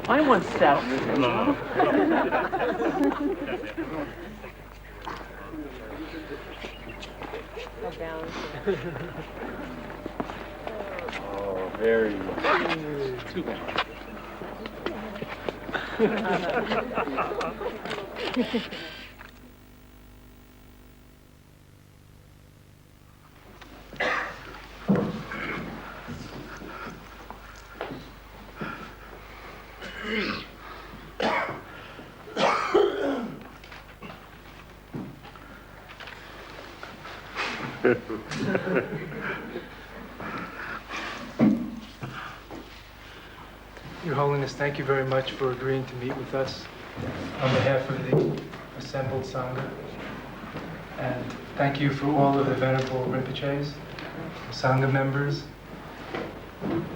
I once sat with him. No. Oh, very too bad. Your Holiness, thank you very much for agreeing to meet with us on behalf of the assembled Sangha. And thank you for all of the Venerable Rinpoches, Sangha members,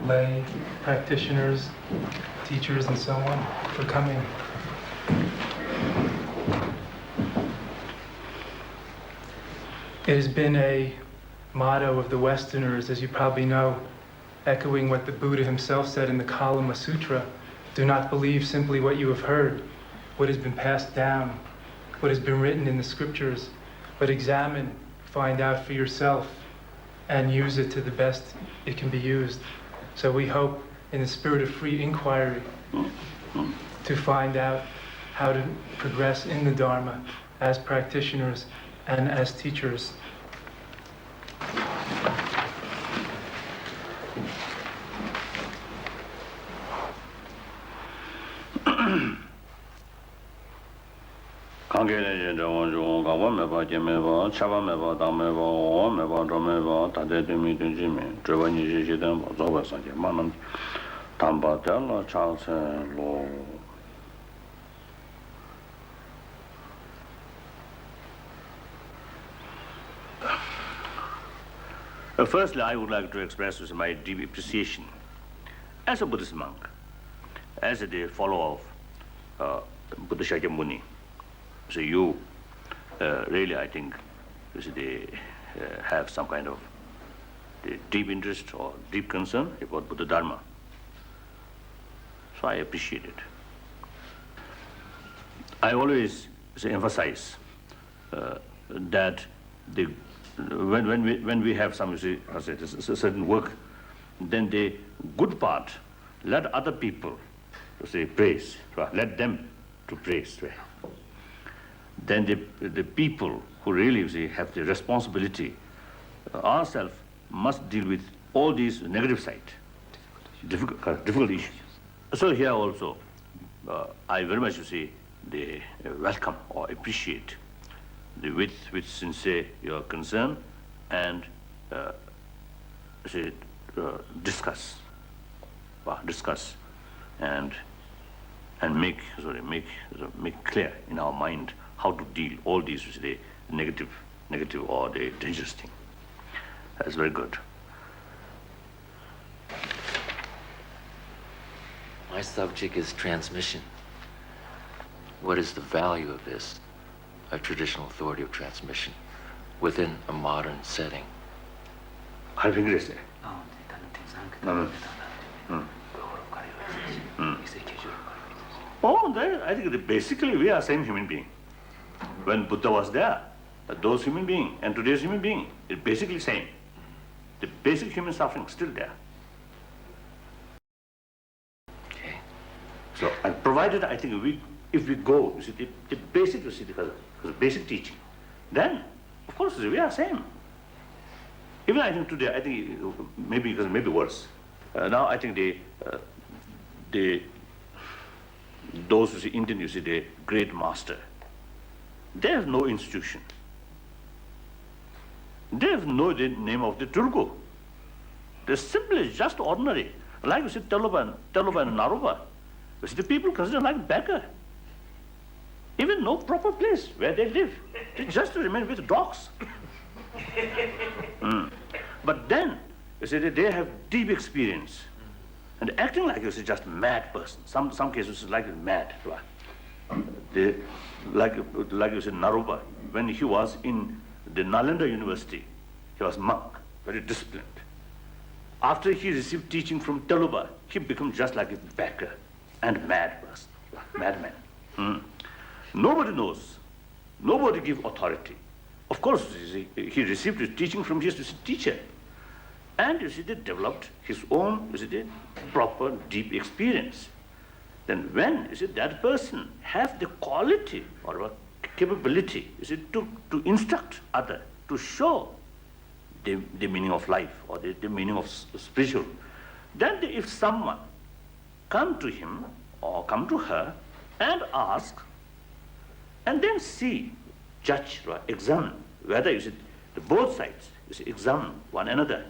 lay practitioners, teachers, and so on for coming. It has been a motto of the Westerners, as you probably know, echoing what the Buddha himself said in the Kalama Sutra: do not believe simply what you have heard, what has been passed down, what has been written in the scriptures, but examine, find out for yourself, and use it to the best it can be used. So we hope, in the spirit of free inquiry, to find out how to progress in the Dharma as practitioners and as teachers. Firstly, I would like to express my deep appreciation as a Buddhist monk, as a follower of Buddha Shakyamuni. So you really, I think, have some kind of deep interest or deep concern about Buddha Dharma. So I appreciate it. I always emphasize that when we have some certain work, then the good part, let other people praise, let them to praise. Then the people who really have the responsibility, ourselves must deal with all these negative side, difficult issues. So here also, I very much the welcome or appreciate the with sincere your concern and discuss and make clear in our mind how to deal all these with the negative or the dangerous thing. That's very good. My subject is transmission. What is the value of this, a traditional authority of transmission, within a modern setting? I think it is. Oh, I think basically we are same human being. When Buddha was there, those human beings and today's human being is basically same. The basic human suffering is still there. Okay. So, and provided I think if we go, the basic, the basic teaching, then of course we are same. Even I think today, I think maybe worse. Now I think those who see Indian, the great master, they have no institution. They have no the name of the Turgu. They're simply just ordinary. Like Teluba and Naruba. The people consider like beggar. Even no proper place where they live. They just remain with dogs. But then, they have deep experience. And acting like just a mad person. Some cases like mad. They, like you said, Naruba, when he was in the Nalanda University, he was monk, very disciplined. After he received teaching from Teluba, he became just like a beggar and mad person, madman. Nobody knows. Nobody gives authority. Of course, he received his teaching from his teacher. And they developed his own, proper, deep experience. Then when, that person has the quality or a capability, to instruct others, to show the meaning of life or the meaning of spiritual, then if someone come to him or come to her and ask, and then see, judge, or examine whether the both sides examine one another.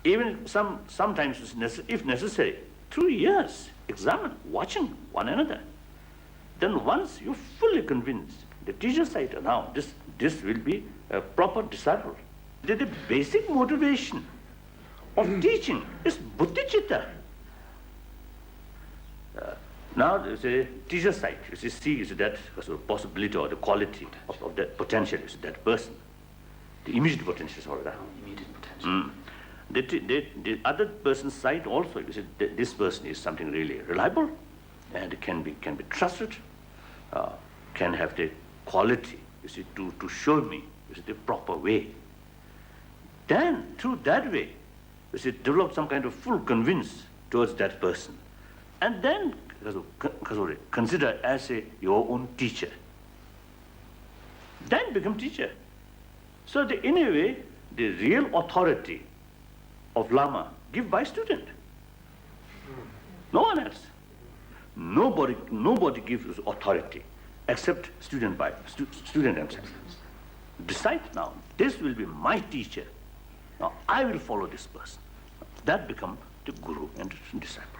Even sometimes, if necessary, 2 years, examine, watching one another. Then once you're fully convinced, the teacher side, now this will be a proper disciple. The basic motivation of teaching is buddhicitta. Now the teacher side, see that possibility or the quality of that potential, that person, the immediate potential is all that. Immediate potential. The other person's side also, this person is something really reliable and can be trusted, can have the quality, to show me, the proper way. Then through that way, develop some kind of full convince towards that person, and then consider as your own teacher. Then become teacher. So in a way, the real authority of Lama give by student. No one else. Nobody gives authority except student themselves. Decide now, this will be my teacher. Now I will follow this person. That become the guru and disciple.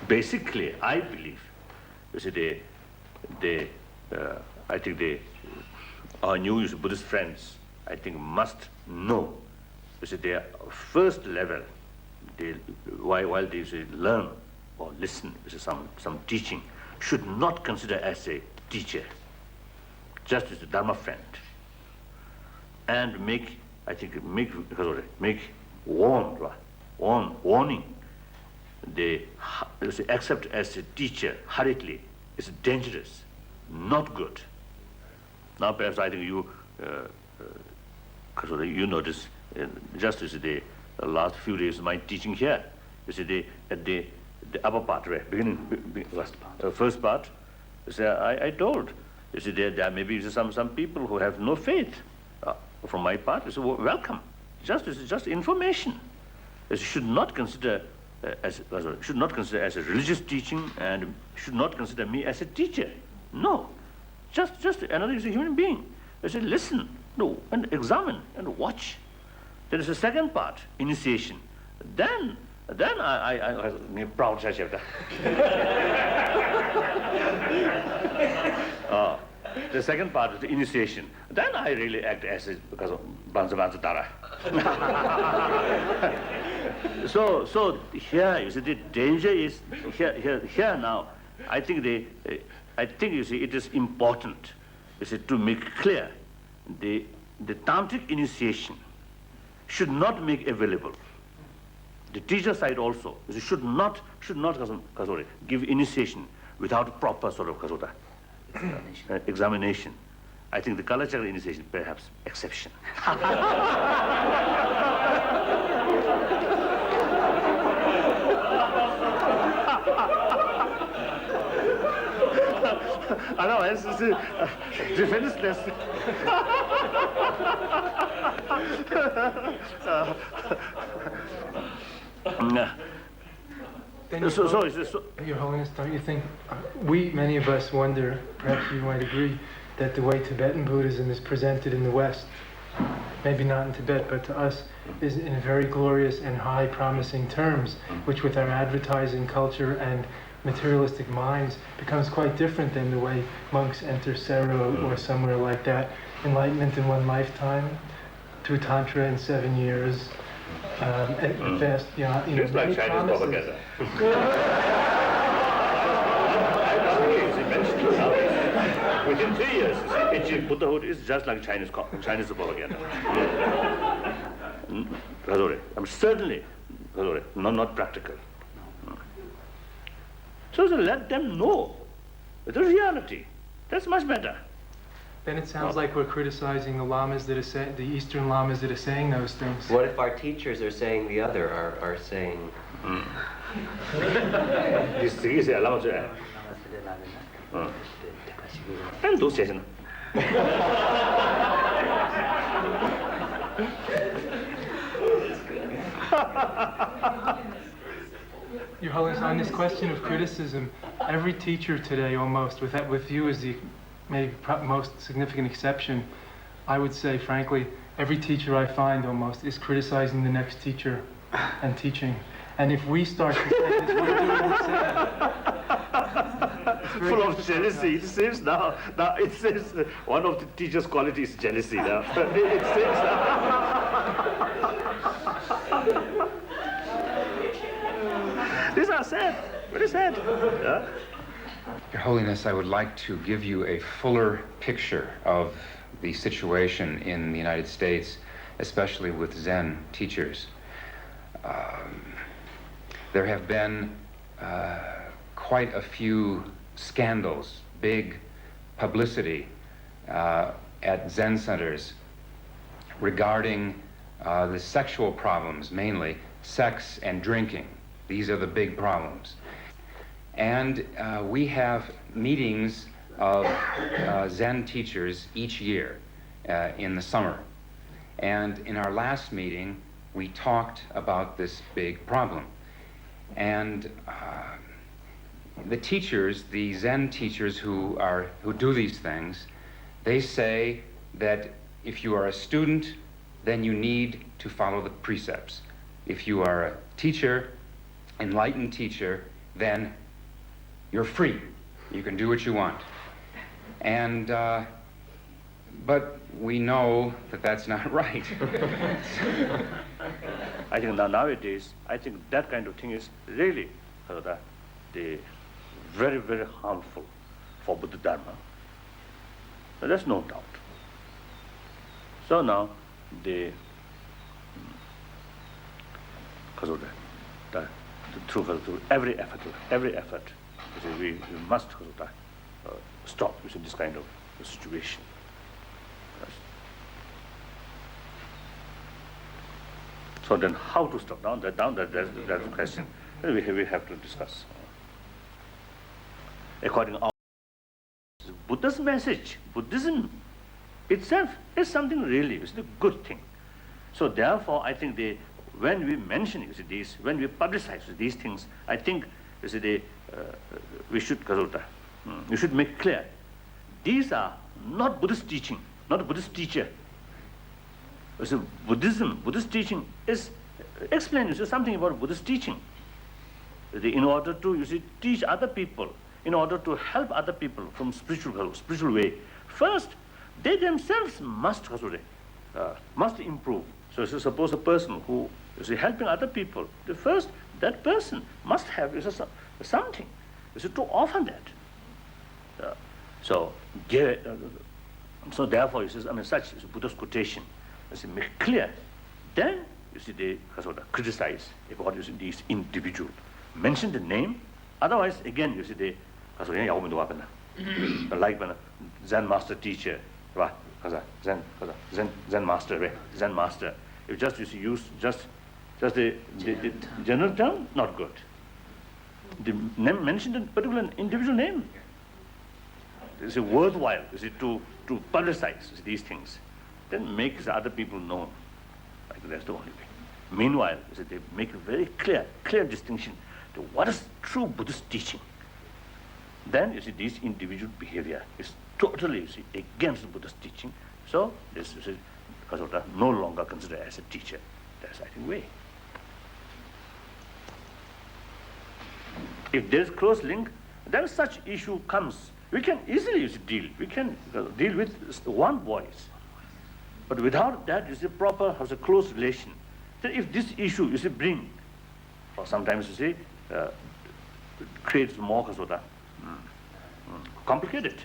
Basically, I believe, I think our new Buddhist friends, I think, must know, their first level, while they learn or listen to some teaching, should not consider as a teacher, just as a Dharma friend, and make warning. They accept as a teacher hurriedly is dangerous, not good. Now perhaps I think you notice, just as the last few days of my teaching here, at the upper part, right, first part, I told, there may be some people who have no faith. From my part, welcome. Just information. Should not consider as a religious teaching, and should not consider me as a teacher. No, just another human being. Listen, no, and examine and watch. There is a second part, initiation. Then I proud the second part is the initiation. Then I really act as because of Bansa Dara. So here, the danger is here now. I think it is important, to make clear the tantric initiation should not make available. The teacher side also should not give initiation without proper sort of examination. I think the cultural initiation perhaps exception. I know, it's defenseless. Your Holiness, don't you think, many of us wonder, perhaps you might agree, that the way Tibetan Buddhism is presented in the West, maybe not in Tibet, but to us, is in very glorious and high promising terms, which with our advertising culture and materialistic minds becomes quite different than the way monks enter Sero or somewhere like that. Enlightenment in one lifetime, through Tantra in 7 years, fast, Just like Chinese propaganda. Within 3 years, you see, Buddhahood is just like Chinese propaganda. I'm certainly not practical. So let them know the reality. That's much better. Then it sounds like we're criticizing the lamas that are the Eastern lamas that are saying those things. What if our teachers are saying the other, are saying... This is a lama. And those says. Your Holiness, on this question of criticism, every teacher today almost, with you as the maybe most significant exception, I would say, frankly, every teacher I find almost is criticizing the next teacher and teaching. And if we start to say this, we're doing the same. Full of jealousy. It seems now it says one of the teacher's qualities is jealousy now. It seems now. These are sad, very sad. Yeah? Your Holiness, I would like to give you a fuller picture of the situation in the United States, especially with Zen teachers. There have been quite a few scandals, big publicity at Zen centers regarding the sexual problems, mainly sex and drinking. These are the big problems. And we have meetings of Zen teachers each year in the summer. And in our last meeting, we talked about this big problem. And the teachers, the Zen teachers who do these things, they say that if you are a student, then you need to follow the precepts. If you are a teacher, enlightened teacher, then you're free. You can do what you want. And but we know that that's not right. I think nowadays, I think that kind of thing is really the very, very harmful for Buddha Dharma. So there's no doubt. So now the through every effort, we must stop this kind of situation. Yes. So then, how to stop down? That's the question. Then we have to discuss. According to our Buddha's message, Buddhism itself is something really, it's a good thing. So therefore, I think when we mention these, when we publicize these things, I think we should make clear these are not Buddhist teaching, not a Buddhist teacher. So Buddhist teaching is explain something about Buddhist teaching. In order to teach other people, in order to help other people from spiritual way, first they themselves must improve. So suppose a person who is helping other people, first that person must have something to offer that. So therefore, such is Buddha's quotation. Make clear. Then they criticize about these individual. Mention the name. Otherwise, again, they like Zen master teacher, Zen master. If just use just the general term, not good. Mention the particular individual name. It's worthwhile to publicize these things. Then make other people know. Like that's the only way. Meanwhile, they make a very clear distinction to what is true Buddhist teaching. Then this individual behavior is totally against Buddhist teaching. So this is no longer considered as a teacher. That's I think way. If there is close link, then such issue comes. We can easily deal. We can deal with one voice. But without that, proper has a close relation. Then if this issue bring, or sometimes creates more complicated.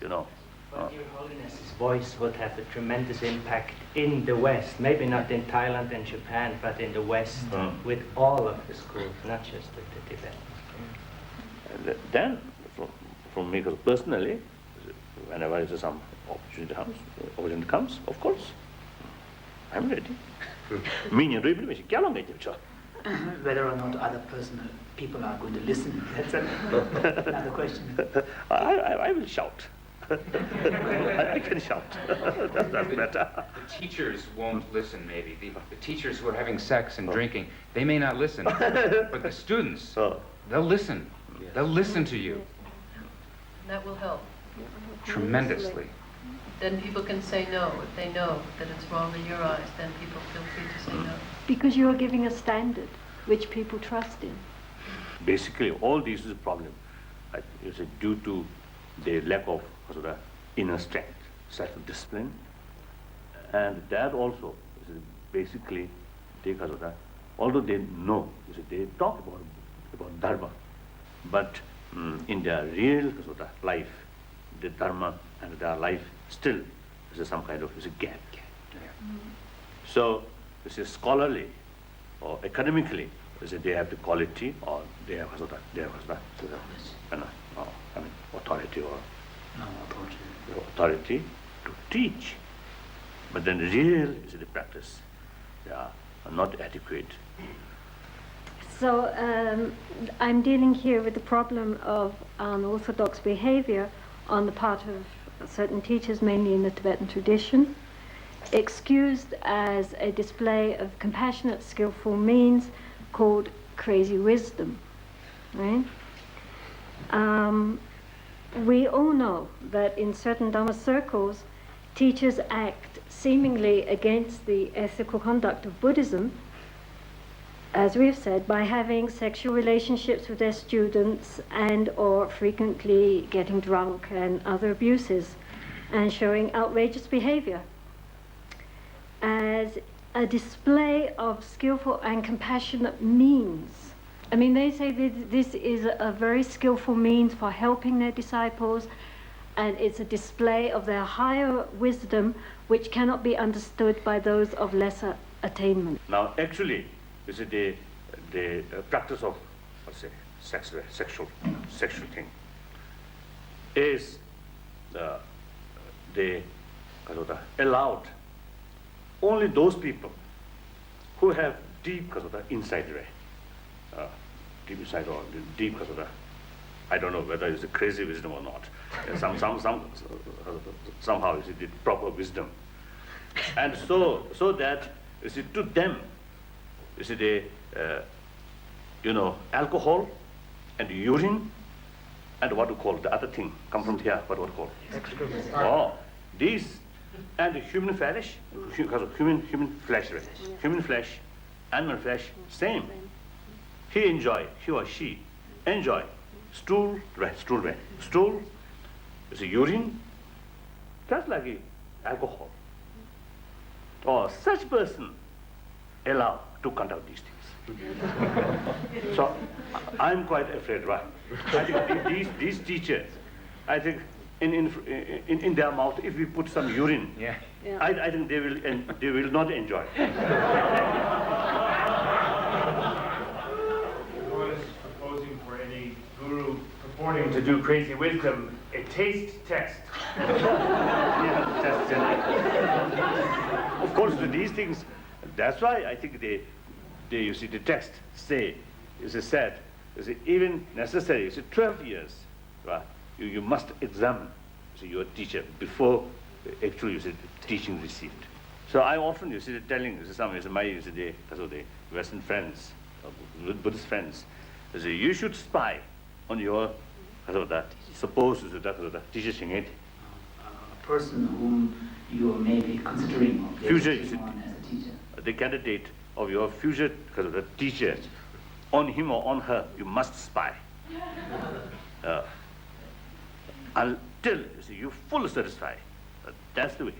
you know. But Your Holiness's voice would have a tremendous impact in the West, maybe not in Thailand and Japan, but in the West, with all of the schools, not just with the Tibetans. Then, from me personally, whenever some opportunity comes, of course, I'm ready. Whether or not other people are going to listen, that's another question. I will shout. I can shout. That's better. The teachers won't listen, maybe. The teachers who are having sex and drinking, they may not listen. But the students, they'll listen. They'll listen to you That will help. tremendously. Then people can say no. If they know that it's wrong in your eyes, then people feel free to say no. Because you are giving a standard which people trust in. Basically, all this is a problem. It's due to the lack of inner strength, self-discipline, and that also is basically although they know, they talk about Dharma, but in their real life, the Dharma and their life still is some kind of gap. So this is scholarly or academically, they have the quality or they have authority or authority to teach, but then real is the practice. They are not adequate. So I'm dealing here with the problem of unorthodox behavior on the part of certain teachers, mainly in the Tibetan tradition, excused as a display of compassionate, skillful means called crazy wisdom, right? We all know that in certain Dharma circles, teachers act seemingly against the ethical conduct of Buddhism, as we've said, by having sexual relationships with their students and or frequently getting drunk and other abuses and showing outrageous behavior as a display of skillful and compassionate means. I mean, they say that this is a very skillful means for helping their disciples, and it's a display of their higher wisdom which cannot be understood by those of lesser attainment. Now, actually, is it the practice of, let's say, sexual thing is they allowed only those people who have deep inside deep inside or deep I don't know whether it's a crazy wisdom or not. Somehow it's the proper wisdom, and so that to them alcohol and urine and what we call the other thing come from here. What call? These and human flesh, human flesh, animal flesh, same. He or she enjoy stool is a urine, just like alcohol. Or such person allowed to conduct these things. So I'm quite afraid, right? I think these teachers, I think in their mouth, if we put some urine, I think they will not enjoy. Proposing for any guru purporting to do crazy wisdom a taste test. Of course, these things. That's why I think they you see the text say said even necessary. 12 years, right? You must examine your teacher before actually teaching received. So I often telling some my the Western friends, Buddhist friends, you should spy on your supposed teacher. A person whom you are maybe considering future as a teacher. The candidate of your future teacher, on him or on her, you must spy. Until you fully satisfy. That's the way.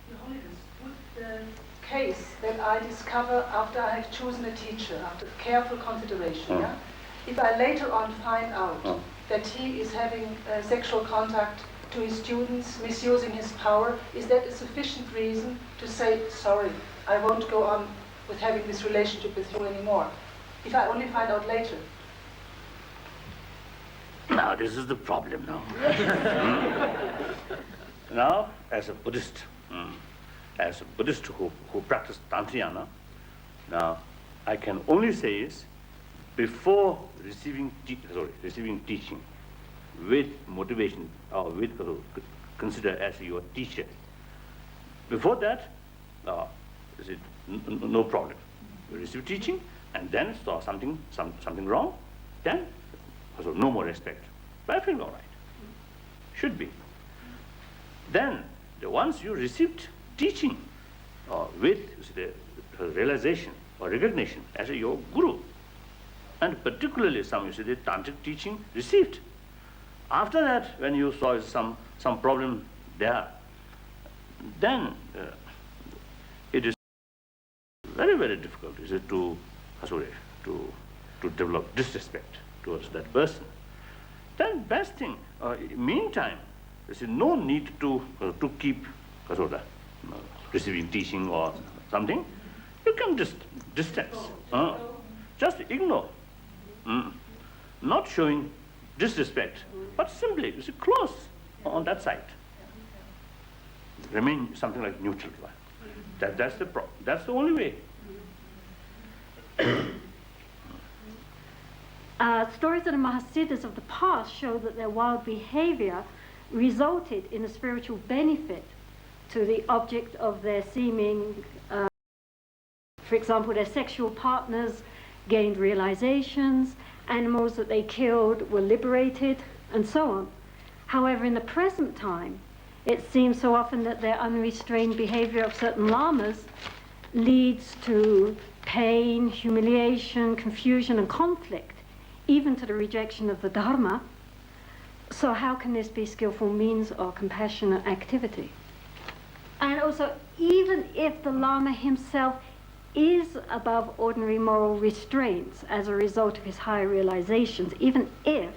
Your Holiness, would the case that I discover after I have chosen a teacher, after careful consideration, if I later on find out that he is having sexual contact to his students, misusing his power, is that a sufficient reason to say, sorry, I won't go on with having this relationship with you anymore? If I only find out later. Now, this is the problem now. Now, as a Buddhist who practice Tantrayana, now, I can only say is, before receiving teaching with motivation or with consider as your teacher, before that, no problem. You receive teaching and then saw something wrong, then also no more respect. But I feel all right. Should be. Then, once you received teaching with the realization or recognition as your guru, and particularly some the tantric teaching received. After that, when you saw some problem there, then it is very, very difficult to develop disrespect towards that person. Then best thing, meantime, there is no need to keep receiving teaching or something. You can just distance, just ignore, not showing disrespect, but simply close on that side. Remain something like neutral. That's the problem. That's the only way. Stories of the Mahasiddhas of the past show that their wild behavior resulted in a spiritual benefit to the object of their seeming. For example, their sexual partners gained realizations, animals that they killed were liberated, and so on. However, in the present time, it seems so often that their unrestrained behavior of certain lamas leads to pain, humiliation, confusion, and conflict, even to the rejection of the Dharma. So how can this be skillful means or compassionate activity? And also, even if the Lama himself is above ordinary moral restraints as a result of his higher realizations, even if,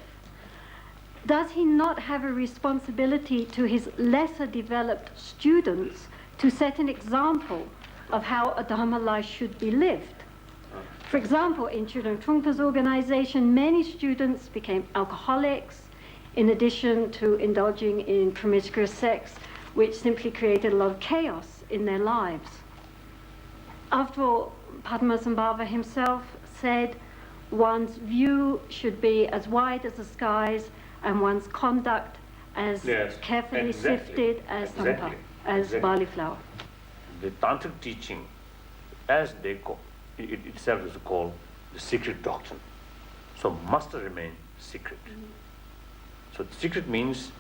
does he not have a responsibility to his lesser developed students to set an example of how a Dharma life should be lived? For example, in Chudang Trungpa's organization, many students became alcoholics, in addition to indulging in promiscuous sex, which simply created a lot of chaos in their lives. After all, Padmasambhava himself said one's view should be as wide as the skies and one's conduct as carefully sifted as sampa, as barley flour. The tantric teaching, as they call it itself, is called the secret doctrine. So must remain secret. So secret means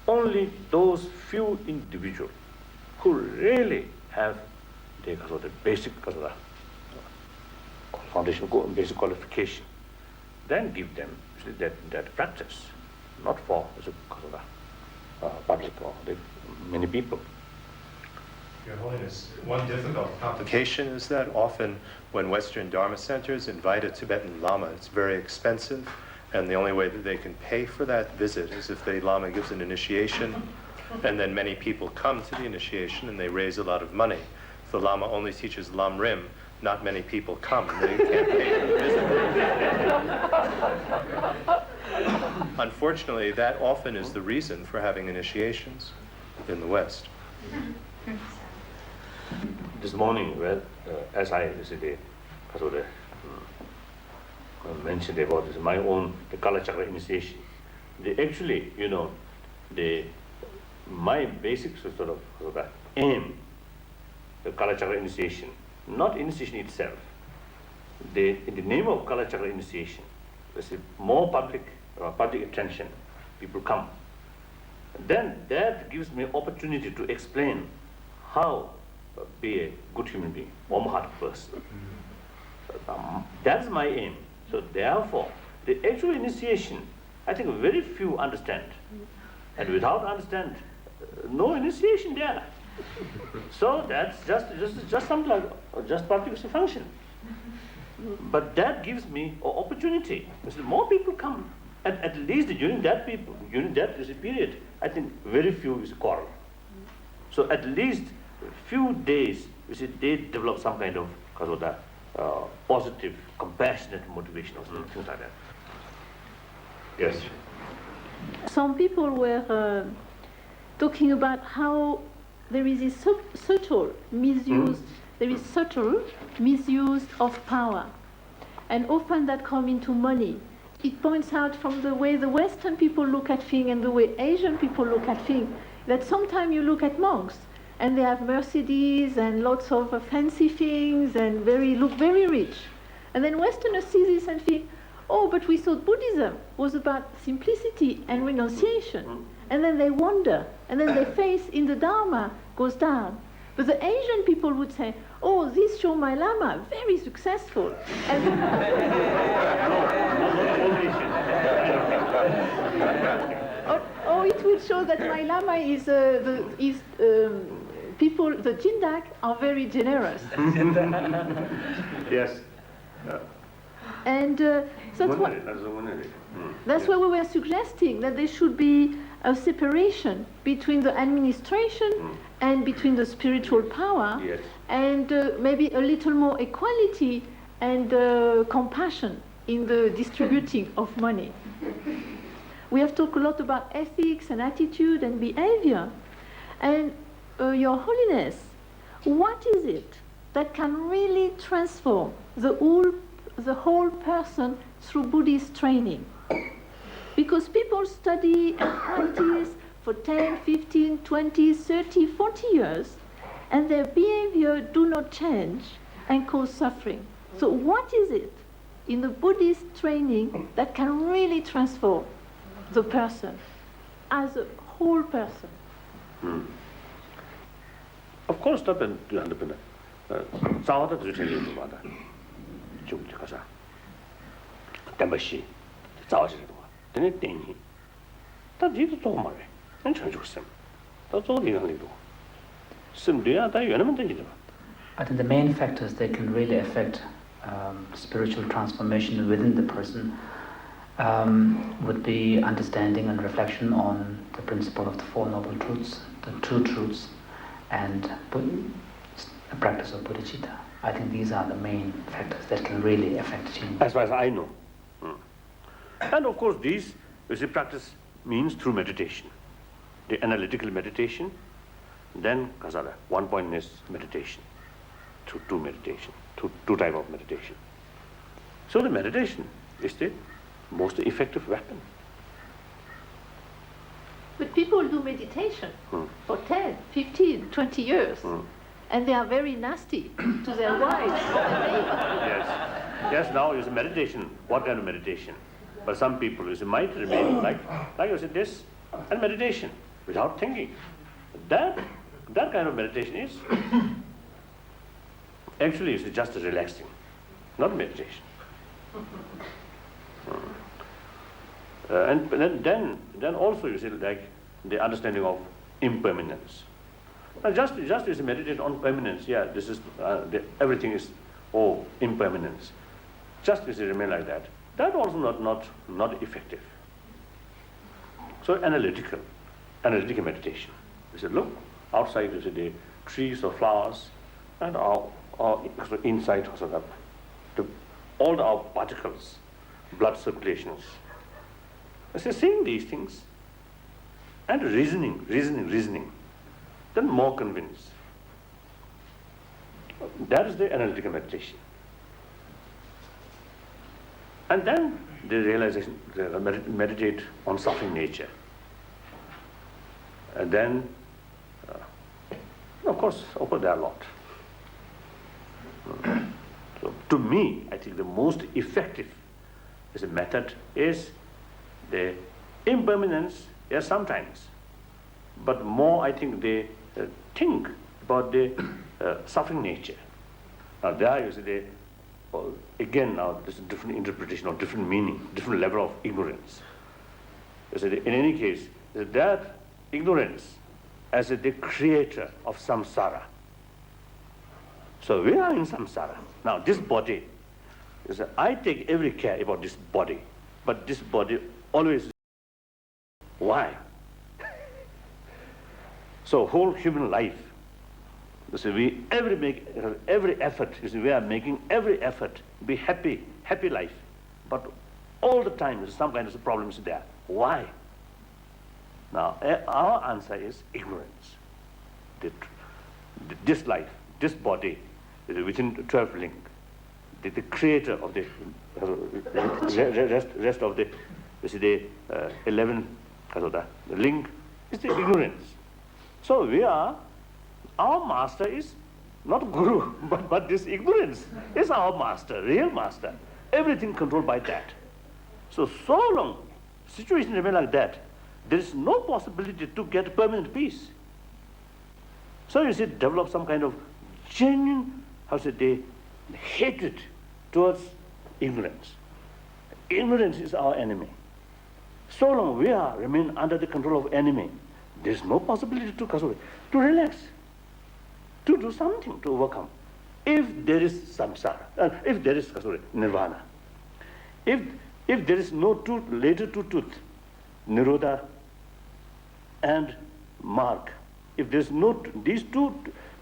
only those few individuals who really have the basic foundation, basic qualification, then give them that practice, not for public or many people. Your Holiness, one difficult complication is that often when Western Dharma centers invite a Tibetan Lama, it's very expensive, and the only way that they can pay for that visit is if the Lama gives an initiation, and then many people come to the initiation and they raise a lot of money. If the Lama only teaches Lam Rim, not many people come, and they can't pay for the visit. Unfortunately, that often is the reason for having initiations in the West. This morning, as I mentioned about this, my own the Kala Chakra initiation, actually, my basic aim, the Kala Chakra initiation, not initiation itself. In the name of Kala Chakra initiation, there's more public attention. People come. Then that gives me opportunity to explain how be a good human being, warm-hearted person. That's my aim. So therefore, the actual initiation, I think very few understand. And without understand, no initiation there. So that's just something like just public function. But that gives me an opportunity. The more people come, at least during that period, I think very few is quarrel. So at least a few days, they develop some kind of positive, compassionate motivation or something, things like that. Yes. Some people were talking about how there is a subtle misuse. There is subtle misuse of power, and often that comes into money. It points out from the way the Western people look at things and the way Asian people look at things, that sometimes you look at monks and they have Mercedes and lots of fancy things and look very rich. And then Westerners see this and think, oh, but we thought Buddhism was about simplicity and renunciation. And then they wonder, and then their faith in the Dharma goes down. But the Asian people would say, oh, this Dalai Lama, very successful. And it would show that my Lama is, people, the Jindak are very generous. Yes. And that's why we were suggesting that there should be a separation between the administration and between the spiritual power, yes, and maybe a little more equality and compassion in the distributing of money. We have talked a lot about ethics and attitude and behavior. And Your Holiness, what is it that can really transform the whole person through Buddhist training? Because people study and practice for 10, 15, 20, 30, 40 years, and their behavior do not change and cause suffering. So what is it in the Buddhist training that can really transform the person as a whole person? Of course, not to understand. Zawada Drikung Theravada, Jumti Kasa, Dambashi, Zawadi, then it didn't. That did it all, Mary, and change with him. That's all the only do. Simply, I think the main factors that can really affect spiritual transformation within the person would be understanding and reflection on the principle of the Four Noble Truths, the True Truths, and the practice of bodhicitta. I think these are the main factors that can really affect change. As far as I know. And of course, these, practice means through meditation. The analytical meditation, then kasala, one-pointness meditation, two meditation, two type of meditation. So the meditation is the most effective weapon. But people do meditation for 10, 15, 20 years, and they are very nasty to their wives. Yes, now is meditation. What kind of meditation? But some people might remain like you said, this, and meditation without thinking. That kind of meditation is actually is just relaxing, not meditation. And then also you see like the understanding of impermanence. And just as you meditate on permanence, this is everything is impermanence. Just as you remain like that, that also not effective. So analytical meditation. You say, look outside, you see the trees or flowers, and our inside also all our particles, blood circulations. I say, seeing these things and reasoning, then more convinced. That is the analytical meditation. And then the realization, meditate on suffering nature. And then, of course, there are a lot. So to me, I think the most effective as a method is the impermanence, yes, sometimes, but more I think they think about the suffering nature. Now there you see again now there's a different interpretation or different meaning, different level of ignorance. You see, in any case, that ignorance as the creator of samsara. So we are in samsara. Now this body He said, I take every care about this body, but this body always. Why? So whole human life, you see, we every effort, you see, we are making every effort to be happy life, but all the time there's some kind of problems there. Why? Now, our answer is ignorance. This life, this body, within 12 link, the creator of the rest of the, you see, the 11 link is the ignorance. So our master is not guru, but this ignorance is our master, real master. Everything controlled by that. So long situation remain like that, there is no possibility to get permanent peace. So you see, develop some kind of genuine, hatred towards ignorance. Ignorance is our enemy. So long we remain under the control of enemy, there is no possibility to relax, to do something to overcome. If there is samsara, if there is nirvana, if there is no tooth, later two tooth, nirodha and mark, if there is no these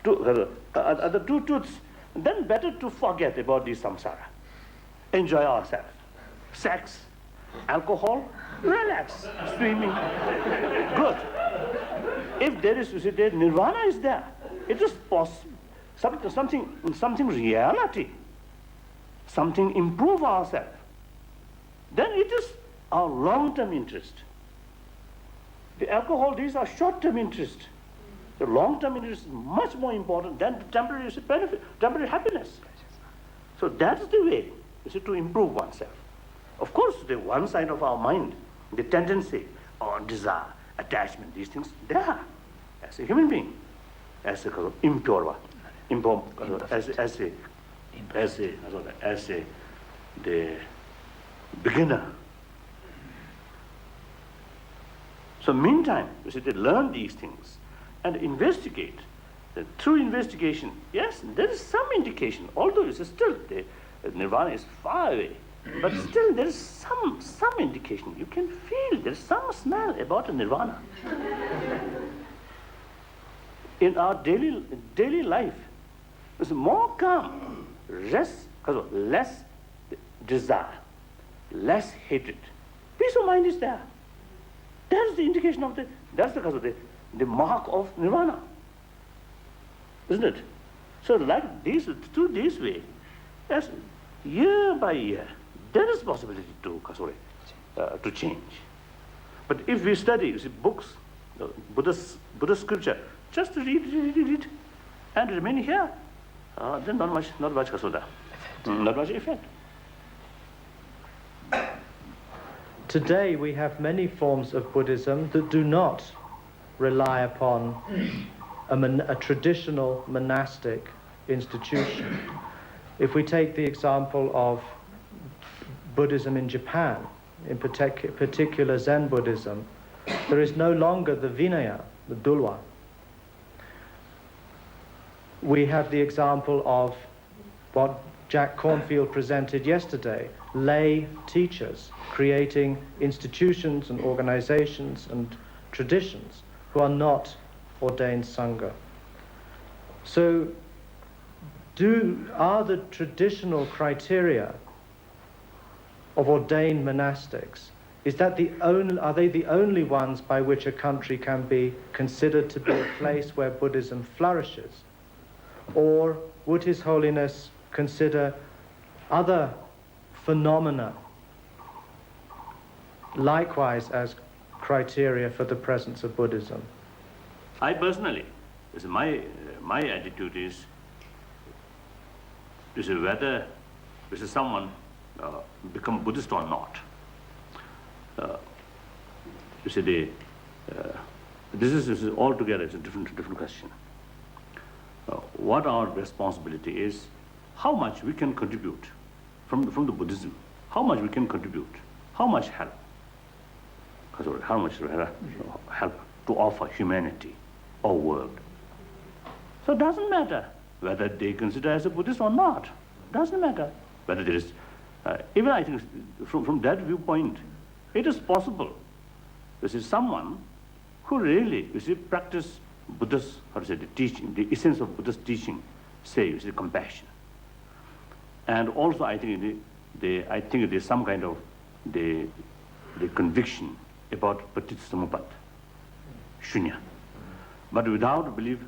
other two tooths, then better to forget about this samsara. Enjoy ourselves. Sex, alcohol, relax, swimming, good. If there is, you see, there nirvana is there, it is possible, something reality, something improve ourselves. Then it is our long-term interest. The alcohol, these are short-term interest. The long-term interest is much more important than the temporary benefit, temporary happiness. So that is the way, you see, to improve oneself. Of course, the one side of our mind, the tendency or desire, attachment, these things, they are, as a human being, as a impure one, as the beginner. So meantime, you see, they learn these things and investigate. Through investigation, yes, there is some indication, although it's still the nirvana is far away, but still there is some indication. You can feel there is some smell about a nirvana. In our daily life, it's more calm, less desire, less hatred. Peace of mind is there. That's the indication of the mark of nirvana, isn't it? So like this, through this way, yes, year by year, there is possibility to change. But if we study, you see, books, Buddhist scripture, just read, and remain here, then not much effect. Today we have many forms of Buddhism that do not rely upon a traditional monastic institution. If we take the example of Buddhism in Japan, in particular Zen Buddhism, there is no longer the Vinaya, the Dulwa. We have the example of what Jack Cornfield presented yesterday, lay teachers creating institutions and organizations and traditions who are not ordained Sangha. So are the traditional criteria of ordained monastics, are they the only ones by which a country can be considered to be a place where Buddhism flourishes? Or would His Holiness consider other phenomena likewise as criteria for the presence of Buddhism? I personally, my attitude is whether someone become Buddhist or not. This is altogether it's a different question. What our responsibility is, how much we can contribute from the Buddhism, how much we can contribute, how much help, how much help to offer humanity or world. So it doesn't matter whether they consider as a Buddhist or not. Doesn't matter whether there is Even I think from that viewpoint, it is possible. This is someone who really, practice Buddha's, the teaching, the essence of Buddha's teaching, say, compassion. And also, I think there's some kind of the conviction about Paticca Shunya, but without belief,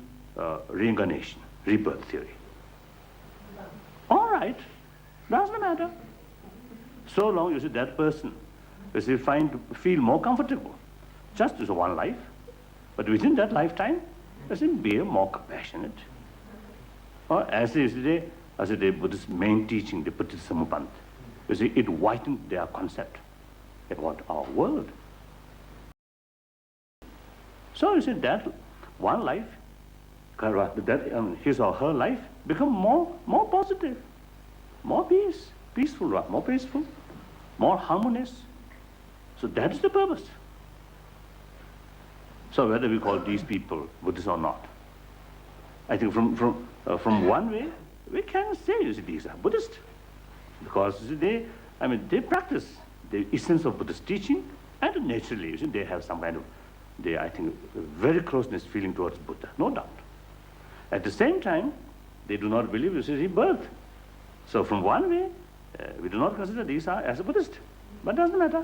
reincarnation, rebirth theory. All right, doesn't matter. So long that person feel more comfortable, just as one life, but within that lifetime, be more compassionate. Or as the Buddhist main teaching, the Paticca, it widened their concept about our world. So that one life, his or her life, become more positive, more peaceful, more harmonious. So that is the purpose. So whether we call these people Buddhists or not, I think from one way, we can say these are Buddhist, because they practice the essence of Buddhist teaching, and naturally they have some kind of, I think, very closeness feeling towards Buddha, no doubt. At the same time, they do not believe rebirth. So from one way, we do not consider these are as a Buddhist, but doesn't matter.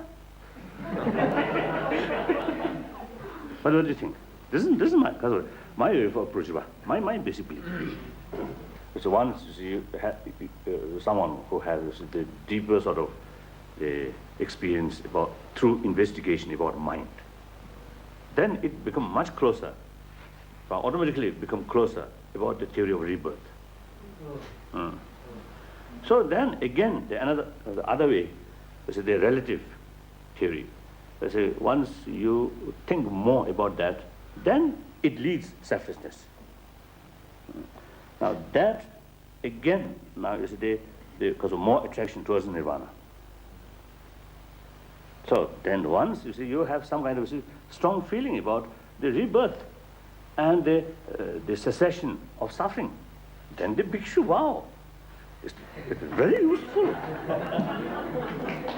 But what do you think? This is my way of approach, my basic belief. So once you have someone who has the deeper sort of experience about through investigation about mind, then it becomes much closer. Automatically become closer about the theory of rebirth. So then again, the other way is the relative theory. Once you think more about that, then it leads selflessness. Now that again is because of more attraction towards nirvana. So then once you have some kind of strong feeling about the rebirth and the cessation of suffering, then the bhikshu, wow, it's very useful.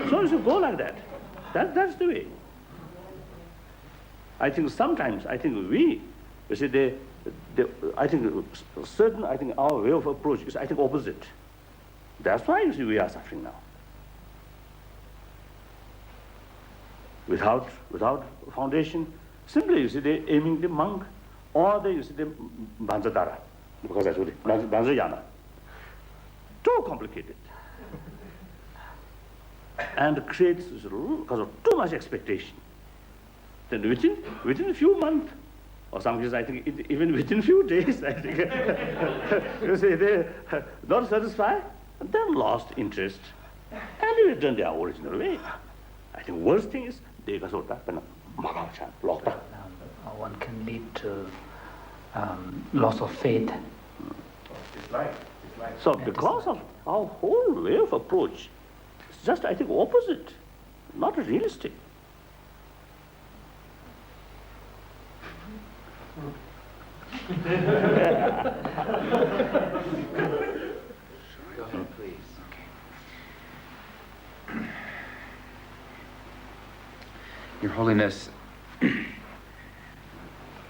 So you should go like that. That's the way. I think sometimes, we, our way of approach is, opposite. That's why, we are suffering now. Without foundation, simply, they aiming the monk, or the Banzadara, because that's what it is, Banzayana. Too complicated. And creates, because of too much expectation. Then within a few months, or some cases, even within a few days, they're not satisfied, and then lost interest, and they return their original way. I think worst thing is, one can lead to loss of faith. It's like. So because of our whole way of approach, it's just, opposite, not realistic. Go ahead, please. Okay. Your Holiness,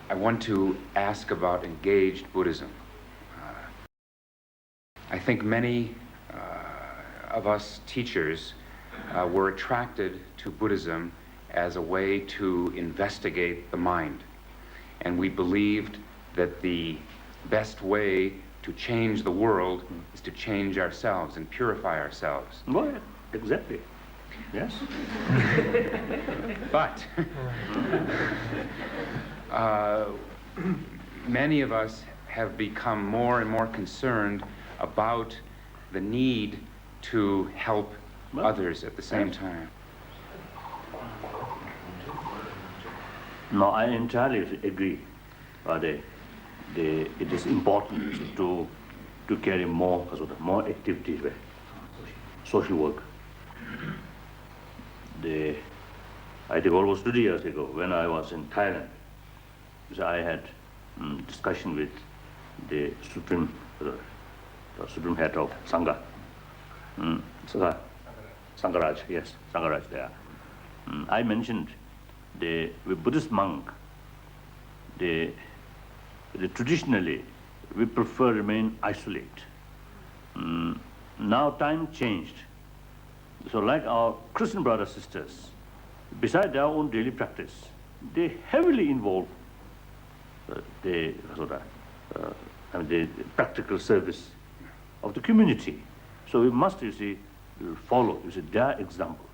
I want to ask about engaged Buddhism. I think many of us teachers were attracted to Buddhism as a way to investigate the mind. And we believed that the best way to change the world is to change ourselves and purify ourselves. Well, exactly. Yes. But many of us have become more and more concerned about the need to help others at the same time. No, I entirely agree. It is important to carry more activities, social work. I think almost 2 years ago, when I was in Thailand, I had discussion with the supreme head of Sangha. Sangaraj, yes, Sangaraj there. I mentioned the Buddhist monk, the traditionally we prefer remain isolate. Now time changed. So like our Christian brothers and sisters, beside their own daily practice, they heavily involve the practical service of the community. So we must, you see, follow, you see, their example.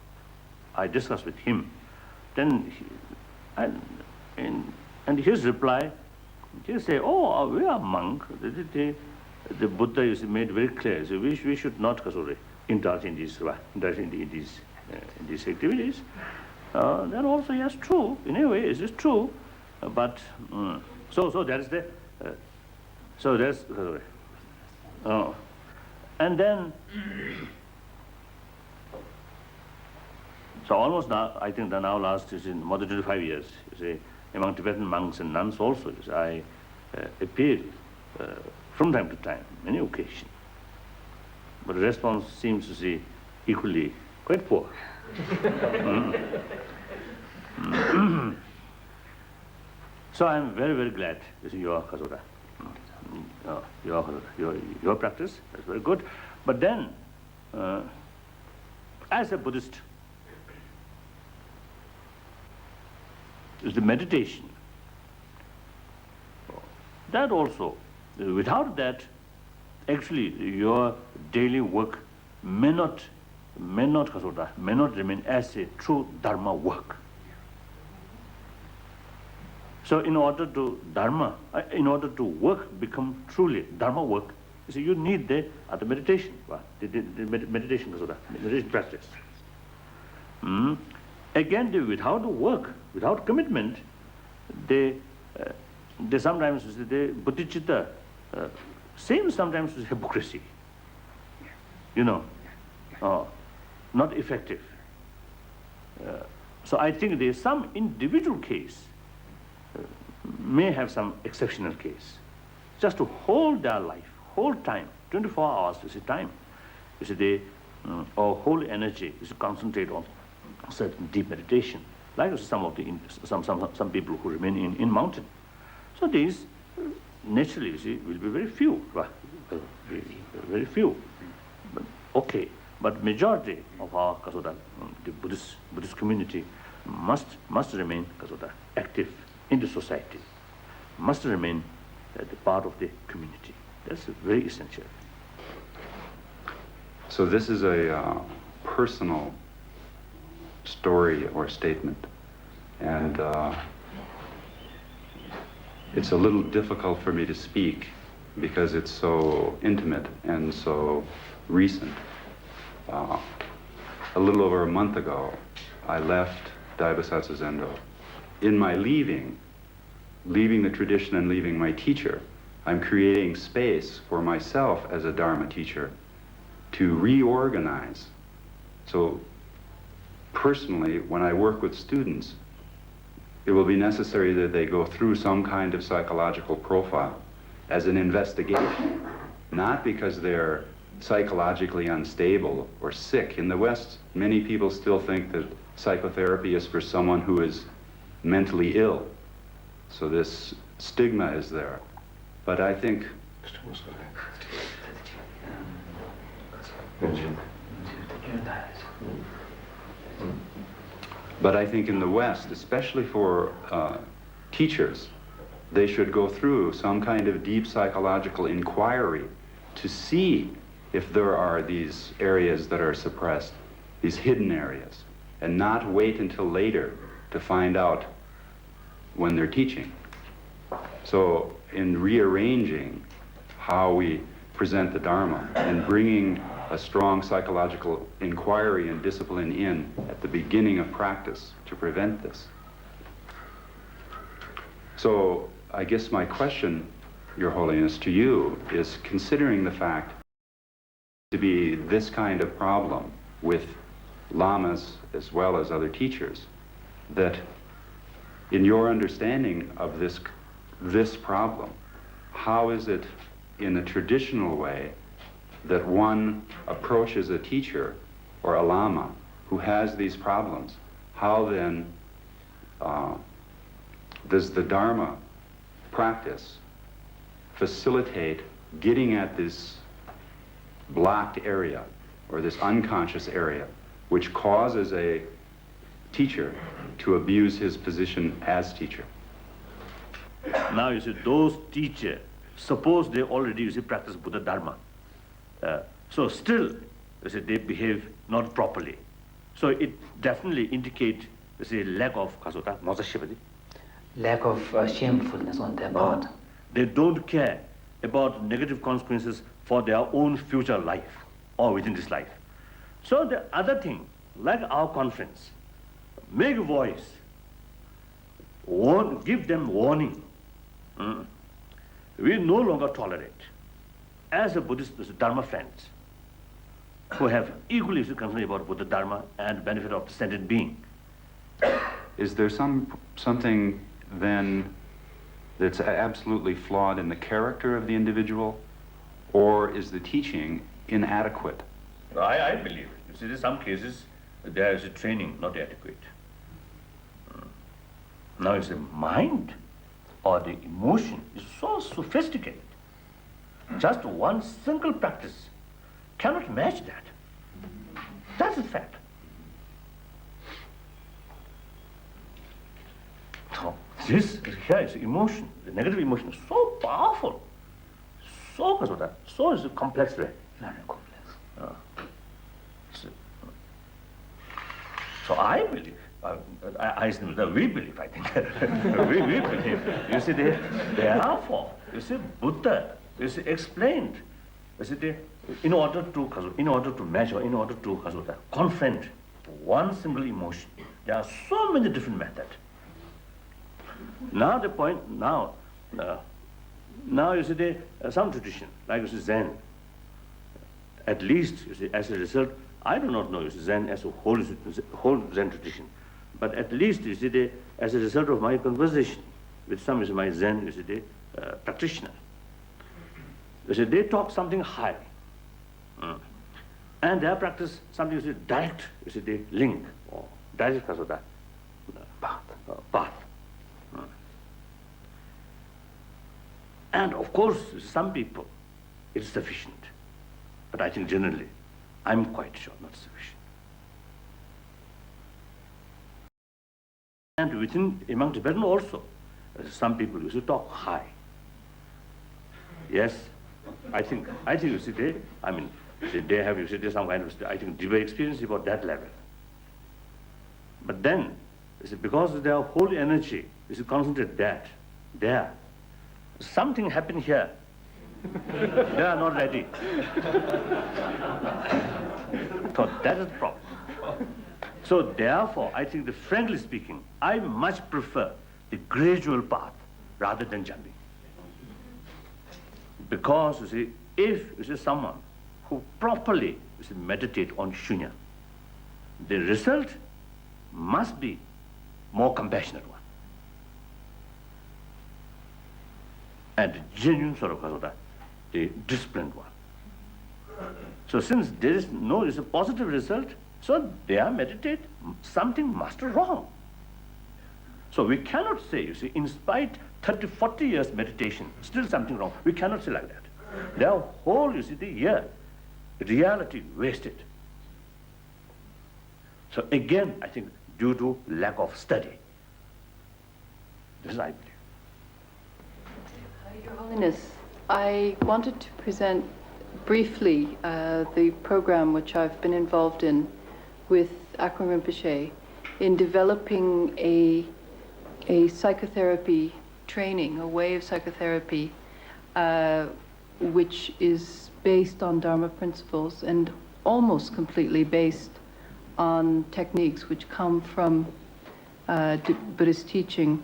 I discussed with him. Then, and his reply, he say, oh, we are monk. The Buddha is made very clear. So we should not indulge in these activities. Then also, yes, true. In a way, it is true. But so that is the and then so almost now I think that now last is in more than 25 years. You see, among Tibetan monks and nuns also, I appear from time to time, many occasions. But the response seems to see equally quite poor. So I'm very, very glad to see your Kasura. Your practice, that's very good. But then, as a Buddhist, is the meditation. That also, without that, actually your daily work may not remain as a true Dharma work. So in order to work become truly Dharma work, you see, you need the meditation, meditation practice. Again, without work, without commitment, they sometimes, the bodhicitta seems sometimes hypocrisy. Not effective. So I think there is some individual case may have some exceptional case. Just to hold their life, whole time, 24 hours is time. You see, our whole energy is to concentrate on certain deep meditation, like some people who remain in mountain. So these naturally, you see, will be very few, right? Very few. But okay, but majority of our the Buddhist community must remain active in the society, must remain the part of the community. That's very essential. So this is a personal story or statement, and it's a little difficult for me to speak because it's so intimate and so recent. A little over a month ago, I left Daibasatsu Zendo. In my leaving the tradition and leaving my teacher, I'm creating space for myself as a Dharma teacher to reorganize. So personally, when I work with students, it will be necessary that they go through some kind of psychological profile as an investigation, not because they're psychologically unstable or sick. In the West, many people still think that psychotherapy is for someone who is mentally ill. So this stigma is there. But I think in the West, especially for teachers, they should go through some kind of deep psychological inquiry to see if there are these areas that are suppressed, these hidden areas, and not wait until later to find out when they're teaching. So in rearranging how we present the Dharma and bringing a strong psychological inquiry and discipline in at the beginning of practice to prevent this. So I guess my question, Your Holiness, to you is, considering the fact to be this kind of problem with lamas as well as other teachers, that in your understanding of this problem, how is it in a traditional way that one approaches a teacher or a lama who has these problems, how then does the Dharma practice facilitate getting at this blocked area or this unconscious area which causes a teacher to abuse his position as teacher? Now you see, those teachers, suppose they already practice Buddha Dharma. So still, you see, they behave not properly. So it definitely indicates, you see, lack of shamefulness on their part. They don't care about negative consequences for their own future life or within this life. So the other thing, like our conference, make a voice, give them warning. We no longer tolerate, as a Buddhist Dharma friends, who have equally concerned about Buddha Dharma and benefit of the sentient being. Is there something then that's absolutely flawed in the character of the individual, or is the teaching inadequate? I believe. You see, in some cases, there is a training not adequate. Now it's the mind or the emotion is so sophisticated. Just one single practice cannot match that. That's a fact. So this here is emotion. The negative emotion is so powerful, so is a complex way. Very complex. So I believe. We believe, I think. we believe. You see, therefore, you see, Buddha, you see, explained, you see, in order to measure, in order to confront one single emotion, there are so many different methods. Now the point, now you see, some tradition, like you see, Zen, at least, you see, as a result, I do not know, you see, Zen as a whole Zen tradition. But at least, you see, as a result of my conversation with some of my Zen, you see, practitioner, you see, they talk something high. And their practice something, you see, direct, you see, they link, or direct path. And of course, some people, it is sufficient. But I think generally, I'm quite sure not sufficient. And among Tibetan also, some people used to talk high. Yes, I think you see, they have, you see, some kind of, I think, deep experience about that level. But then, you see, because their whole energy is concentrated there, something happened here. They are not ready. So that is the problem. So therefore, I think, frankly speaking, I much prefer the gradual path rather than jumping. Because, you see, if you see someone who properly, you see, meditate on shunya, the result must be more compassionate one. And the genuine sort of the disciplined one. So since there is a positive result, so they are meditate, something must be wrong. So we cannot say, you see, in spite 30, 40 years meditation, still something wrong. We cannot say like that. Their whole, you see, the year, reality wasted. So again, I think, due to lack of study. This is I believe. Your Holiness, I wanted to present briefly the program which I've been involved in with Akron Rinpoche in developing a psychotherapy training, a way of psychotherapy which is based on Dharma principles and almost completely based on techniques which come from Buddhist teaching.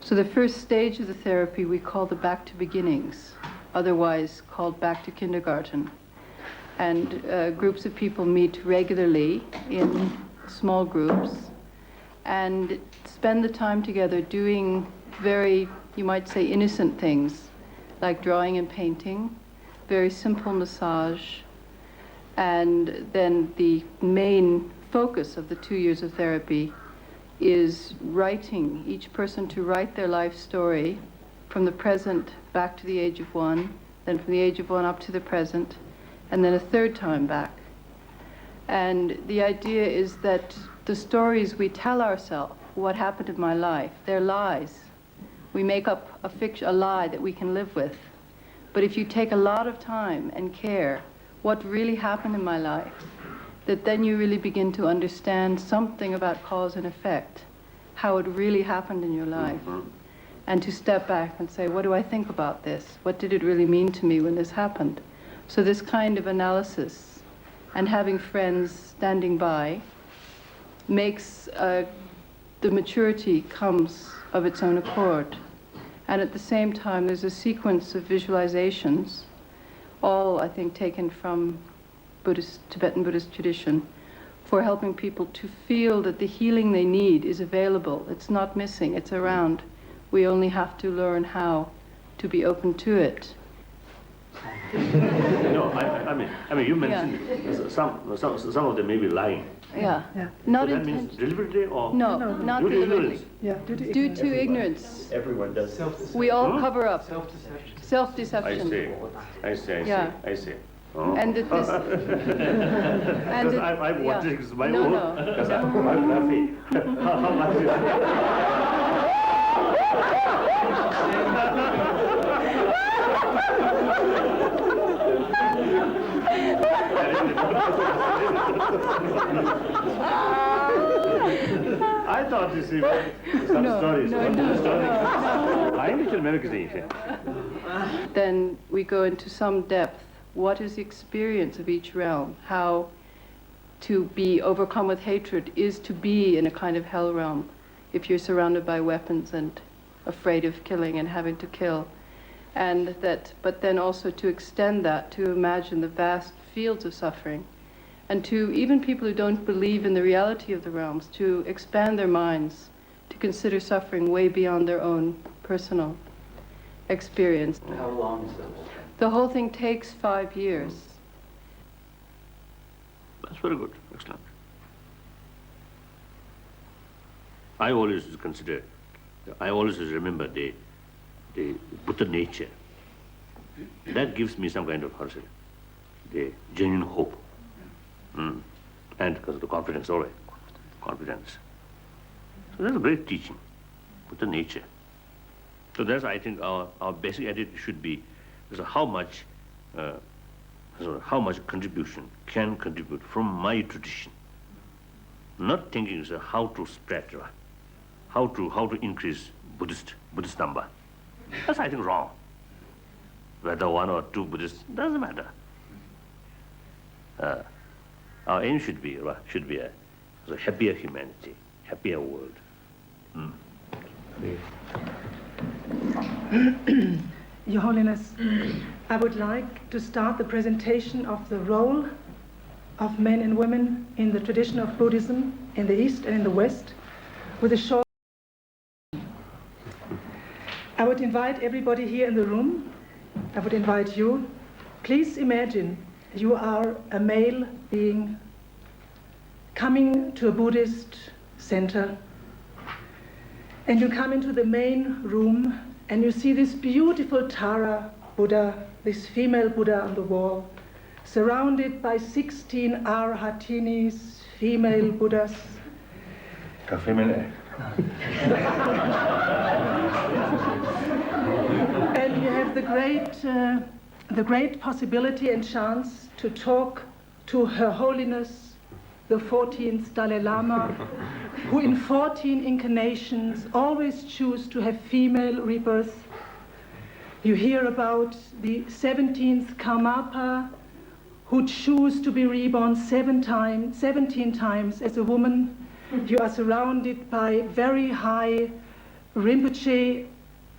So the first stage of the therapy we call the back to beginnings, otherwise called back to kindergarten. And groups of people meet regularly in small groups and spend the time together doing very, you might say, innocent things, like drawing and painting, very simple massage, And then the main focus of the 2 years of therapy is writing, each person to write their life story from the present back to the age of 1, then from the age of 1 up to the present, and then a third time back. And the idea is that the stories we tell ourselves, what happened in my life, they're lies. We make up a lie that we can live with. But if you take a lot of time and care, what really happened in my life, that then you really begin to understand something about cause and effect, how it really happened in your life. And to step back and say, what do I think about this? What did it really mean to me when this happened? So this kind of analysis and having friends standing by makes the maturity comes of its own accord. And at the same time, there's a sequence of visualizations, all, I think, taken from Tibetan Buddhist tradition, for helping people to feel that the healing they need is available. It's not missing, it's around. We only have to learn how to be open to it. No, I mean, you mentioned some of them may be lying. Yeah. Not so that means deliberately or no, not deliberately. Yeah, due to ignorance. Everyone does. We all cover up. Self-deception. Self-deception. I see. Yeah. I see. Oh. And that this. And because I'm watching my no, own. no. Because I'm laughing. How much is I thought this was some stories. Then we go into some depth. What is the experience of each realm? How to be overcome with hatred is to be in a kind of hell realm if you're surrounded by weapons and afraid of killing and having to kill. And that, but then also to extend that, to imagine the vast fields of suffering, and to even people who don't believe in the reality of the realms, to expand their minds, to consider suffering way beyond their own personal experience. How long is the whole thing? The whole thing takes 5 years. That's very good. Excellent. I always remember the Buddha nature. That gives me some kind of the genuine hope. And because of the confidence always. Confidence. So that's a great teaching, Buddha nature. So that's, I think, our basic attitude should be how much contribution can contribute from my tradition. Not thinking how to spread, how to increase Buddhist number. That's, I think, wrong. Whether 1 or 2 Buddhists, doesn't matter. Our aim should be a happier humanity, happier world. Your Holiness, I would like to start the presentation of the role of men and women in the tradition of Buddhism in the East and in the West with a short. I would invite everybody here in the room, I would invite you, please imagine you are a male being coming to a Buddhist center, and you come into the main room and you see this beautiful Tara Buddha, this female Buddha on the wall, surrounded by 16 Arhatinis, female Buddhas. And you have the great possibility and chance to talk to Her Holiness, the 14th Dalai Lama, who in 14 incarnations always choose to have female rebirth. You hear about the 17th Karmapa, who choose to be reborn 17 times as a woman. You are surrounded by very high Rinpoche,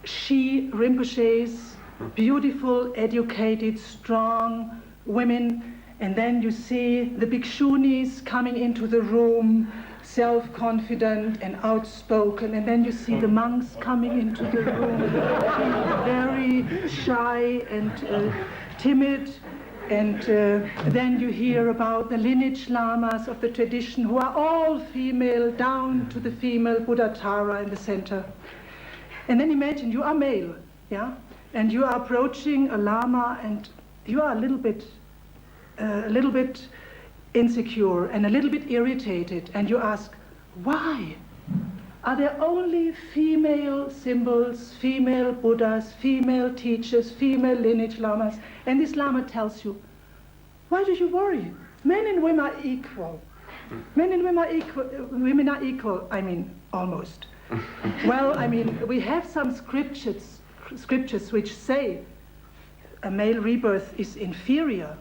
Rinpoches, beautiful, educated, strong women. And then you see the bhikshunis coming into the room, self-confident and outspoken. And then you see the monks coming into the room, very shy and timid. And then you hear about the lineage lamas of the tradition who are all female, down to the female Buddha Tara in the center. And then imagine you are male, yeah? And you are approaching a lama and you are a little bit insecure and a little bit irritated, and you ask, why? Are there only female symbols, female Buddhas, female teachers, female lineage lamas? And this lama tells you, why do you worry? Men and women are equal. Men and women are equal, I mean, almost. Well, I mean, we have some scriptures which say a male rebirth is inferior.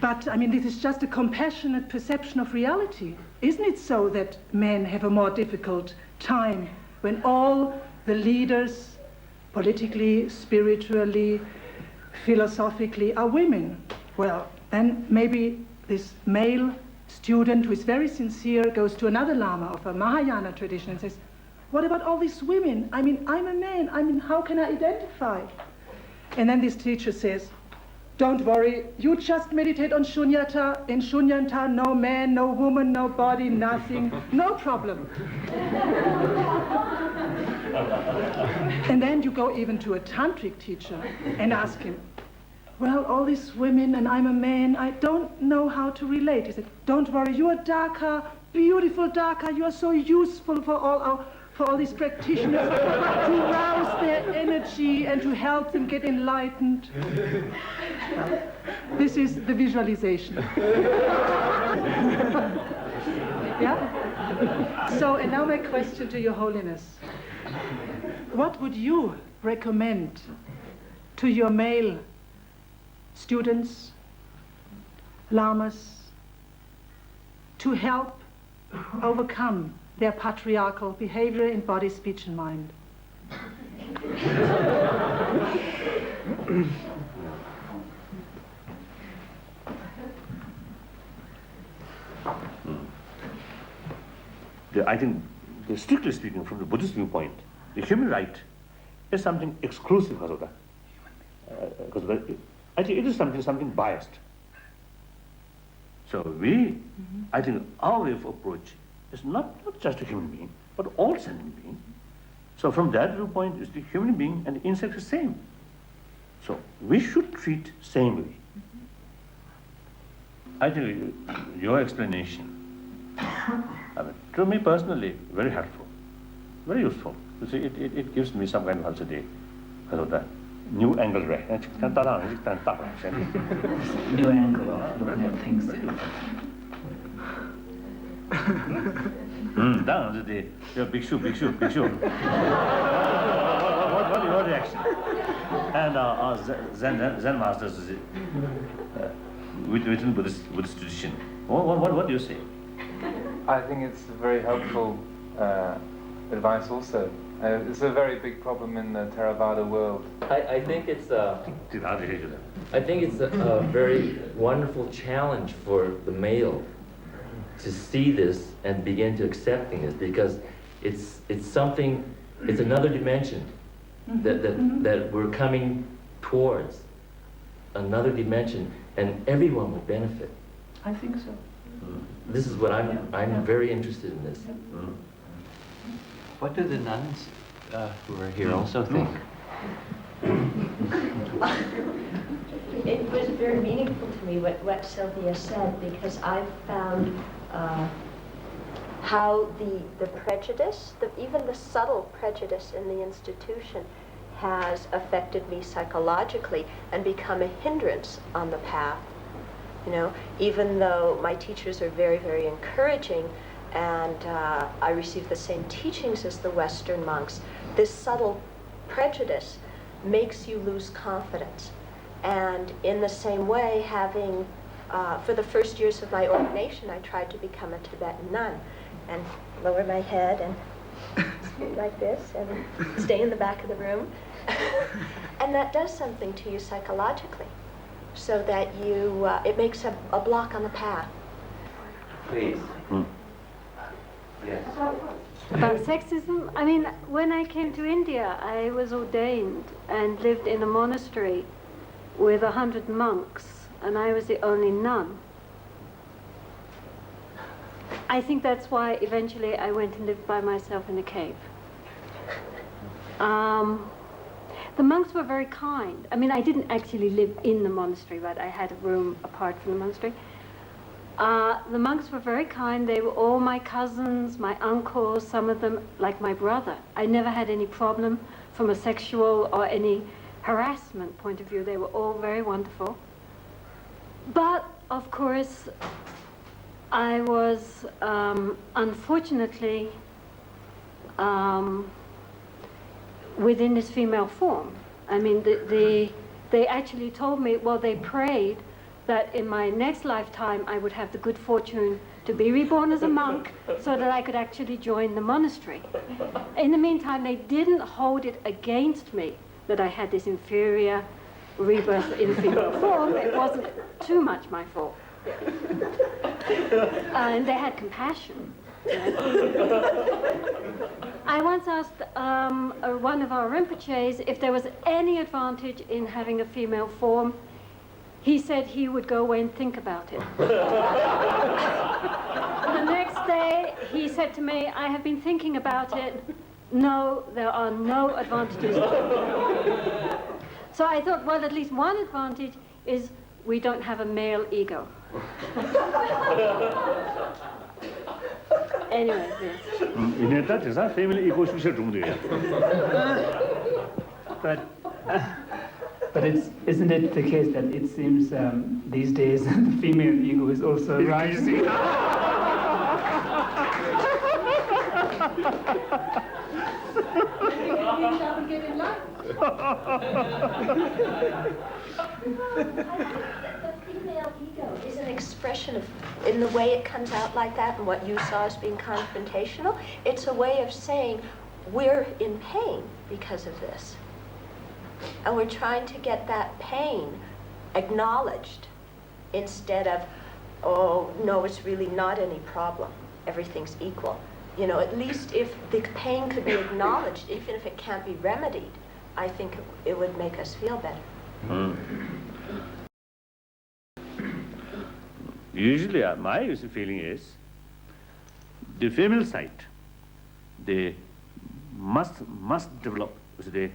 But, I mean, this is just a compassionate perception of reality. Isn't it so that men have a more difficult time when all the leaders, politically, spiritually, philosophically, are women? Well, then maybe this male student who is very sincere goes to another lama of a Mahayana tradition and says, what about all these women? I mean, I'm a man. I mean, how can I identify? And then this teacher says, don't worry, you just meditate on shunyata. In shunyata, no man, no woman, no body, nothing, no problem. And then you go even to a tantric teacher and ask him, well, all these women and I'm a man, I don't know how to relate. He said, don't worry, you are Dhaka, beautiful Dhaka, you are so useful for all these practitioners to rouse their energy and to help them get enlightened. This is the visualization. Yeah? So, and now my question to Your Holiness. What would you recommend to your male students, lamas, to help overcome their patriarchal behavior in body, speech, and mind? I think, strictly speaking, from the Buddhist viewpoint, the human right is something exclusive, because I think it is something biased. So I think our way of approach is not just a human being, but all sentient being. So from that viewpoint, is the human being and the insect the same. So we should treat samely. I think your explanation, to me personally, very helpful, very useful. You see, it gives me some kind of today, because of that new angle, right? New angle of looking at things. Bhikshu. What is your reaction? And our Zen masters within Buddhist tradition. What do you say? I think it's very helpful advice also. It's a very big problem in the Theravada world. I think it's a very wonderful challenge for the male to see this and begin to accepting this, because it's another dimension that we're coming towards, another dimension, and everyone will benefit. I think so. This is what I'm very interested in this. What do the nuns who are here also think? It was very meaningful to me what Sylvia said, because I've found how the prejudice, even the subtle prejudice in the institution, has affected me psychologically and become a hindrance on the path. You know, even though my teachers are very, very encouraging, and I receive the same teachings as the Western monks, this subtle prejudice makes you lose confidence. And in the same way, having, for the first years of my ordination, I tried to become a Tibetan nun and lower my head and like this and stay in the back of the room. And that does something to you psychologically, so that you, it makes a block on the path. Please. Yes. About sexism, I mean, when I came to India, I was ordained and lived in a monastery with 100 monks. and I was the only nun. I think that's why eventually I went and lived by myself in a cave. The monks were very kind. I mean, I didn't actually live in the monastery, but I had a room apart from the monastery. The monks were very kind. They were all my cousins, my uncles, some of them like my brother. I never had any problem from a sexual or any harassment point of view. They were all very wonderful. But, of course, I was unfortunately within this female form. I mean, they actually told me, well, they prayed that in my next lifetime I would have the good fortune to be reborn as a monk so that I could actually join the monastery. In the meantime, they didn't hold it against me that I had this inferior rebirth in female form. It wasn't too much my fault. And they had compassion. I once asked one of our Rinpoches if there was any advantage in having a female form. He said he would go away and think about it. The next day, he said to me, I have been thinking about it. No, there are no advantages. So I thought, well, at least one advantage is we don't have a male ego. Anyway, yes. That is a family ego. But isn't it the case that it seems these days the female ego is also rising? The female ego is an expression of, in the way it comes out like that and what you saw as being confrontational, it's a way of saying we're in pain because of this. And we're trying to get that pain acknowledged instead of, oh, no, it's really not any problem. Everything's equal. You know, at least if the pain could be acknowledged, even if it can't be remedied, I think it would make us feel better. Usually, my feeling is the female side, they must develop the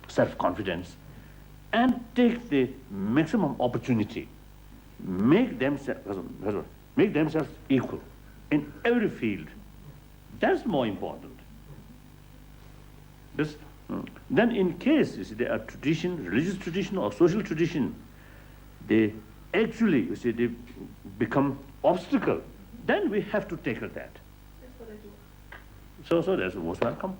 self-confidence and take the maximum opportunity, make themselves equal in every field. That's more important. Yes? Then in case there are tradition, religious tradition or social tradition, they actually they become obstacle, then we have to tackle that. That's what I do. So that's most welcome.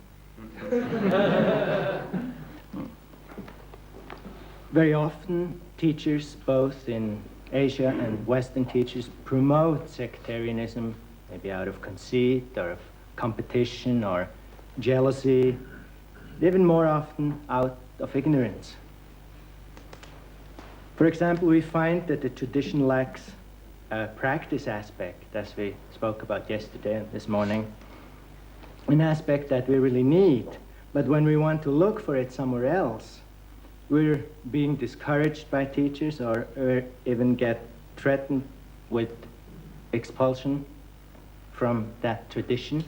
Very often, teachers, both in Asia and Western teachers, promote sectarianism, maybe out of conceit or of competition or jealousy, even more often out of ignorance. For example, we find that the tradition lacks a practice aspect, as we spoke about yesterday and this morning, an aspect that we really need. But when we want to look for it somewhere else, we're being discouraged by teachers or even get threatened with expulsion from that tradition.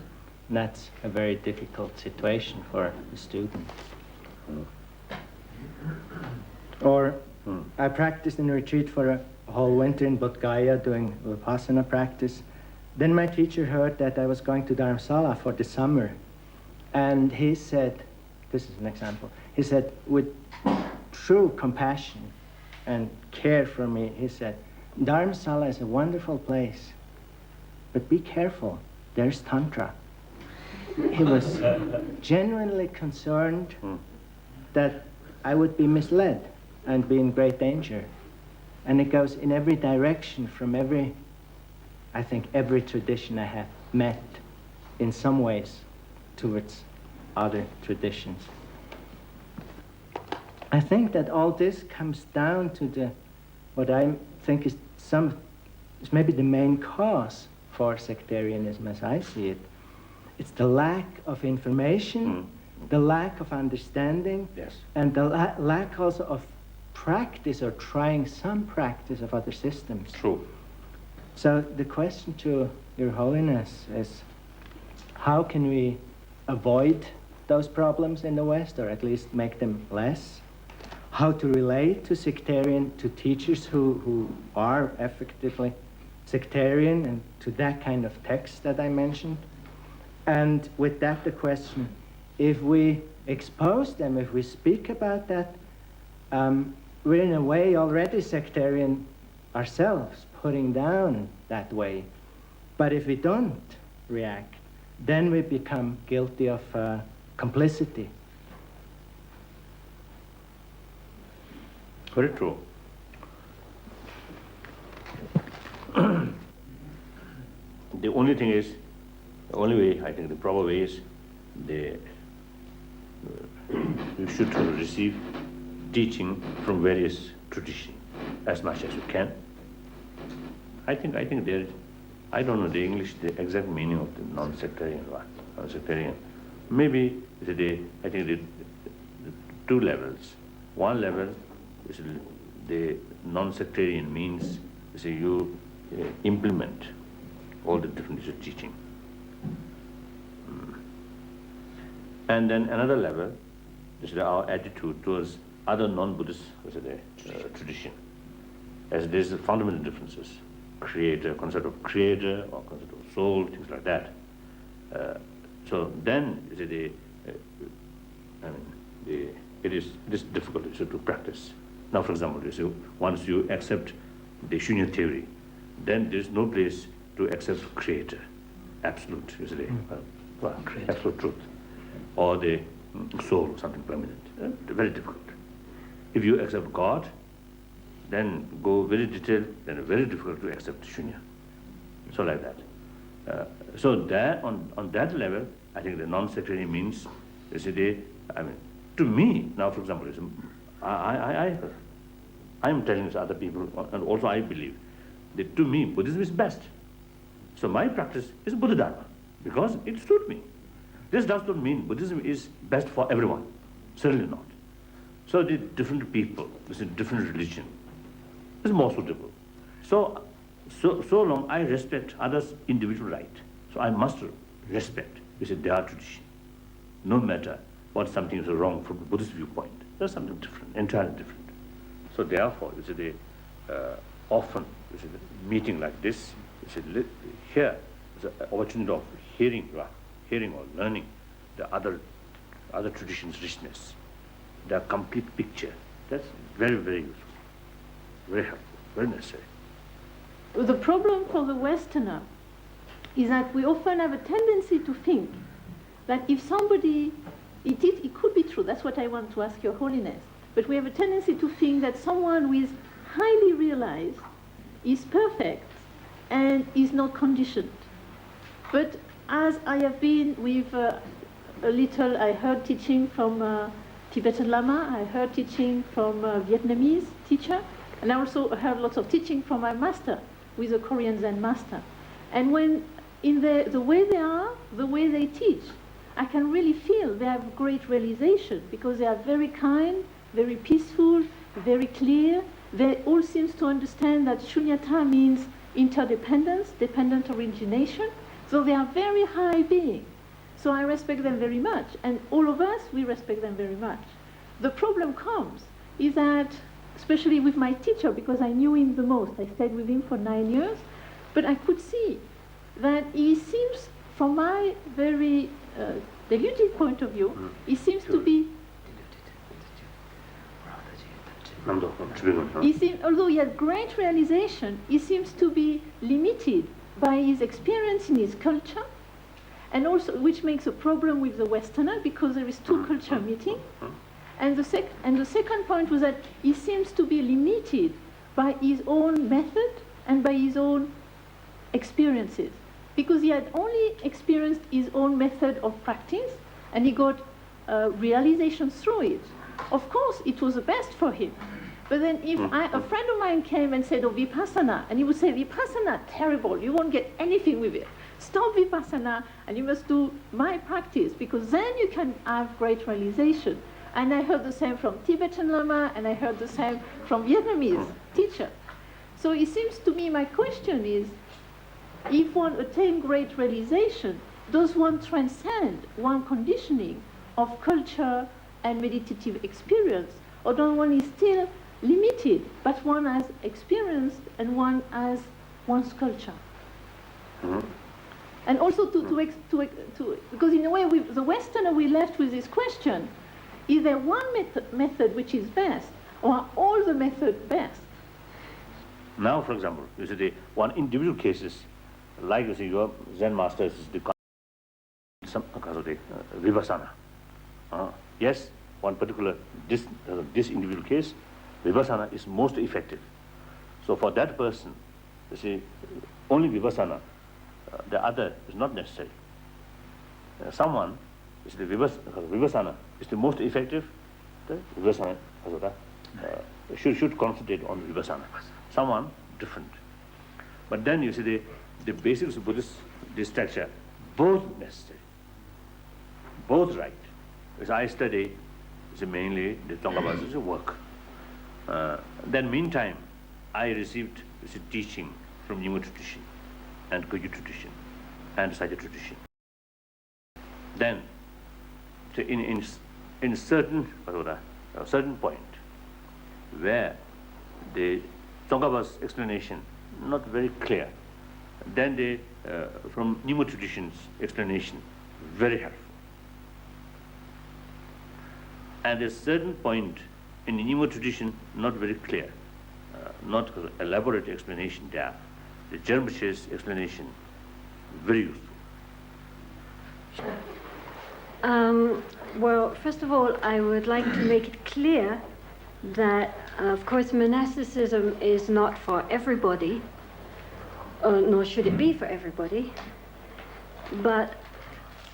And that's a very difficult situation for the student. Or I practiced in a retreat for a whole winter in Bodh Gaya doing Vipassana practice. Then my teacher heard that I was going to Dharamsala for the summer. And he said, this is an example, he said, with true compassion and care for me, he said, Dharamsala is a wonderful place, but be careful, there's Tantra. He was genuinely concerned that I would be misled and be in great danger. And it goes in every direction from every tradition I have met in some ways towards other traditions. I think that all this comes down to what I think is maybe the main cause for sectarianism as I see it. It's the lack of information, the lack of understanding, and the lack also of practice or trying some practice of other systems. True. So the question to Your Holiness is, how can we avoid those problems in the West, or at least make them less? How to relate to to teachers who are effectively sectarian, and to that kind of text that I mentioned? And with that, the question, if we expose them, if we speak about that, we're in a way already sectarian ourselves, putting down that way. But if we don't react, then we become guilty of complicity. Very true. The only thing is, the only way, I think the proper way is, you should receive teaching from various traditions as much as you can. I think there, I don't know the English, the exact meaning of the non-sectarian one. Non-sectarian. Maybe I think the two levels. One level is the non-sectarian means you implement all the different teaching. And then another level is our attitude towards other non-Buddhist tradition. As there's fundamental differences, creator, concept of creator or concept of soul, things like that. So then it is difficult to practice. Now, for example, once you accept the Shunya theory, then there's no place to accept creator, absolute, absolute truth, or the soul, something permanent. Very difficult. If you accept God, then go very detailed, then very difficult to accept Shunya. So like that. So that on that level, I think the non-sectarian means, to me, now for example, I am telling this to other people, and also I believe that to me, Buddhism is best. So my practice is Buddha Dharma, because it suits me. This does not mean Buddhism is best for everyone. Certainly not. So the different people, different religion, is more suitable. So long I respect others' individual right. So I must respect their tradition, no matter what something is wrong from the Buddhist viewpoint. There's something different, entirely different. So therefore, often meeting like this, here is an opportunity of hearing or learning the other traditions' richness, the complete picture. That's very, very useful, very helpful, very necessary. The problem for the Westerner is that we often have a tendency to think that if somebody, it could be true, that's what I want to ask Your Holiness, but we have a tendency to think that someone who is highly realized is perfect and is not conditioned. But as I have been with I heard teaching from Tibetan Lama, I heard teaching from a Vietnamese teacher, and I also heard lots of teaching from my master, with a Korean Zen master. And when in the way they are, the way they teach, I can really feel they have great realization, because they are very kind, very peaceful, very clear. They all seem to understand that Shunyata means interdependence, dependent origination. So they are very high being. So I respect them very much, and all of us, we respect them very much. The problem comes is that, especially with my teacher, because I knew him the most, I stayed with him for 9 years, but I could see that he seems, from my very diluted point of view, he seems to be, although he has great realization, he seems to be limited by his experience in his culture, and also, which makes a problem with the Westerner, because there is two culture meeting. And the second point was that he seems to be limited by his own method and by his own experiences, because he had only experienced his own method of practice, and he got realization through it. Of course, it was the best for him. But then if a friend of mine came and said, oh, Vipassana, and he would say, Vipassana, terrible, you won't get anything with it. Stop Vipassana, and you must do my practice, because then you can have great realization. And I heard the same from Tibetan Lama, and I heard the same from Vietnamese teacher. So it seems to me, my question is, if one attain great realization, does one transcend one conditioning of culture and meditative experience, or does one is still limited, but one has experienced and one has one's culture? And also because in a way, the Westerner, we left with this question: is there one method which is best, or are all the methods best? Now, for example, you see the one individual cases, like you see your Zen master is the some vipassana. Yes, one particular this individual case, vipassana is most effective. So for that person, you see, only vipassana. The other is not necessary. Someone is the vipassana is the most effective. The vipassana should concentrate on vipassana. Someone different. But then you see the basics of Buddhist structure, both necessary, both right. As I study, it's mainly the Tsongkhapa's work. Then meantime, I received teaching from Nyingma tradition and Kogyu tradition and Sayadaw tradition. Then, in certain point where the Tsongkhapa's explanation not very clear, then they from Nyingma tradition's explanation very helpful. And a certain point in the Nyingma tradition not very clear, not elaborate explanation there. The Rinpoche's explanation very useful. Well, first of all, I would like to make it clear that, of course, monasticism is not for everybody, nor should it be for everybody, but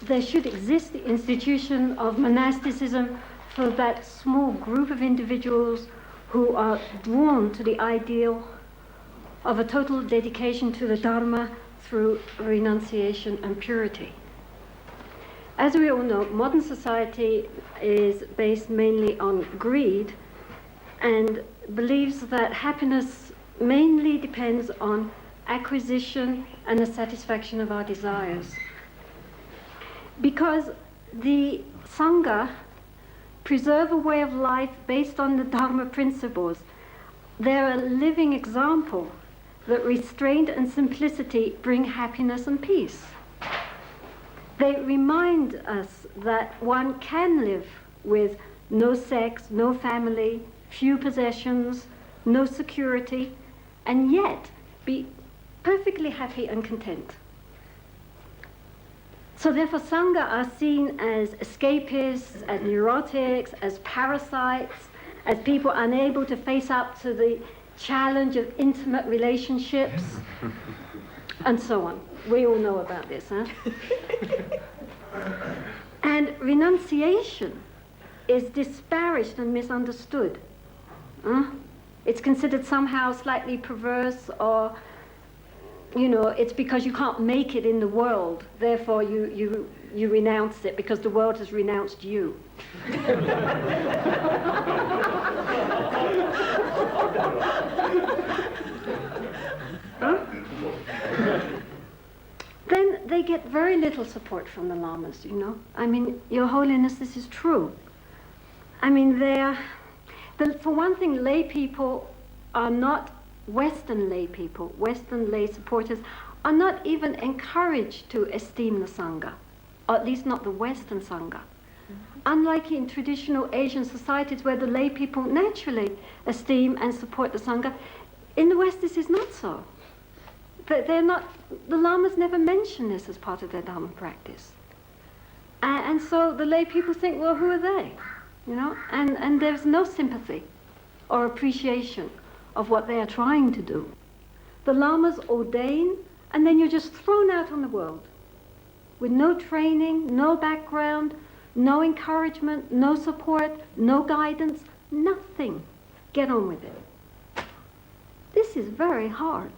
there should exist the institution of monasticism for that small group of individuals who are drawn to the ideal of a total dedication to the Dharma through renunciation and purity. As we all know, modern society is based mainly on greed and believes that happiness mainly depends on acquisition and the satisfaction of our desires. Because the Sangha preserve a way of life based on the Dharma principles, they're a living example that restraint and simplicity bring happiness and peace. They remind us that one can live with no sex, no family, few possessions, no security, and yet be perfectly happy and content. So therefore Sangha are seen as escapists, as neurotics, as parasites, as people unable to face up to the challenge of intimate relationships, and so on. We all know about this, huh? And renunciation is disparaged and misunderstood. It's considered somehow slightly perverse, or, you know, it's because you can't make it in the world, therefore you renounce it because the world has renounced you. Then they get very little support from the lamas, you know. I mean, Your Holiness, this is true. I mean, for one thing, lay people are not Western lay people, Western lay supporters are not even encouraged to esteem the Sangha, or at least not the Western Sangha. Unlike in traditional Asian societies where the lay people naturally esteem and support the Sangha, in the West this is not so. They're not, the lamas never mention this as part of their Dharma practice. And so the lay people think, well, who are they? You know, and there's no sympathy or appreciation of what they are trying to do. The lamas ordain, and then you're just thrown out on the world with no training, no background, no encouragement, no support, no guidance, nothing. Get on with it. This is very hard.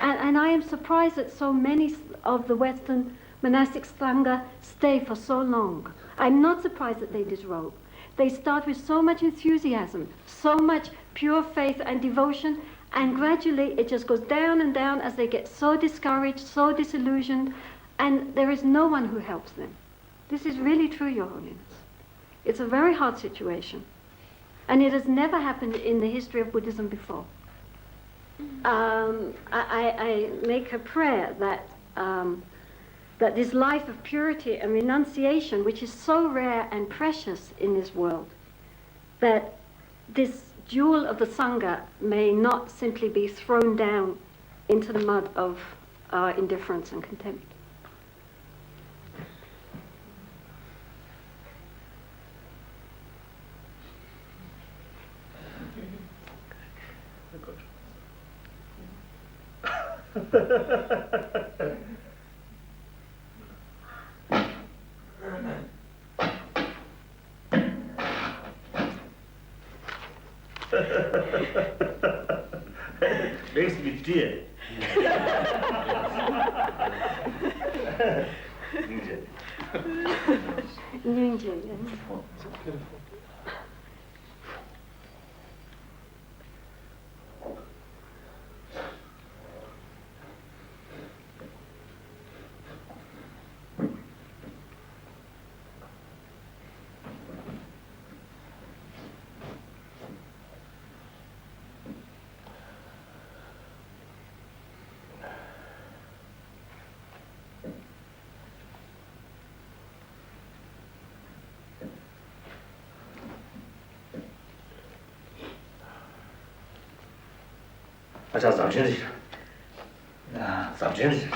And I am surprised that so many of the Western monastic Sangha stay for so long. I'm not surprised that they disrobe. They start with so much enthusiasm, so much pure faith and devotion, and gradually it just goes down and down as they get so discouraged, so disillusioned, and there is no one who helps them. This is really true, Your Holiness. It's a very hard situation, and it has never happened in the history of Buddhism before. I make a prayer that that this life of purity and renunciation, which is so rare and precious in this world, that this jewel of the Sangha may not simply be thrown down into the mud of indifference and contempt. Makes me tear. 자, 早清洗。啊，早清洗。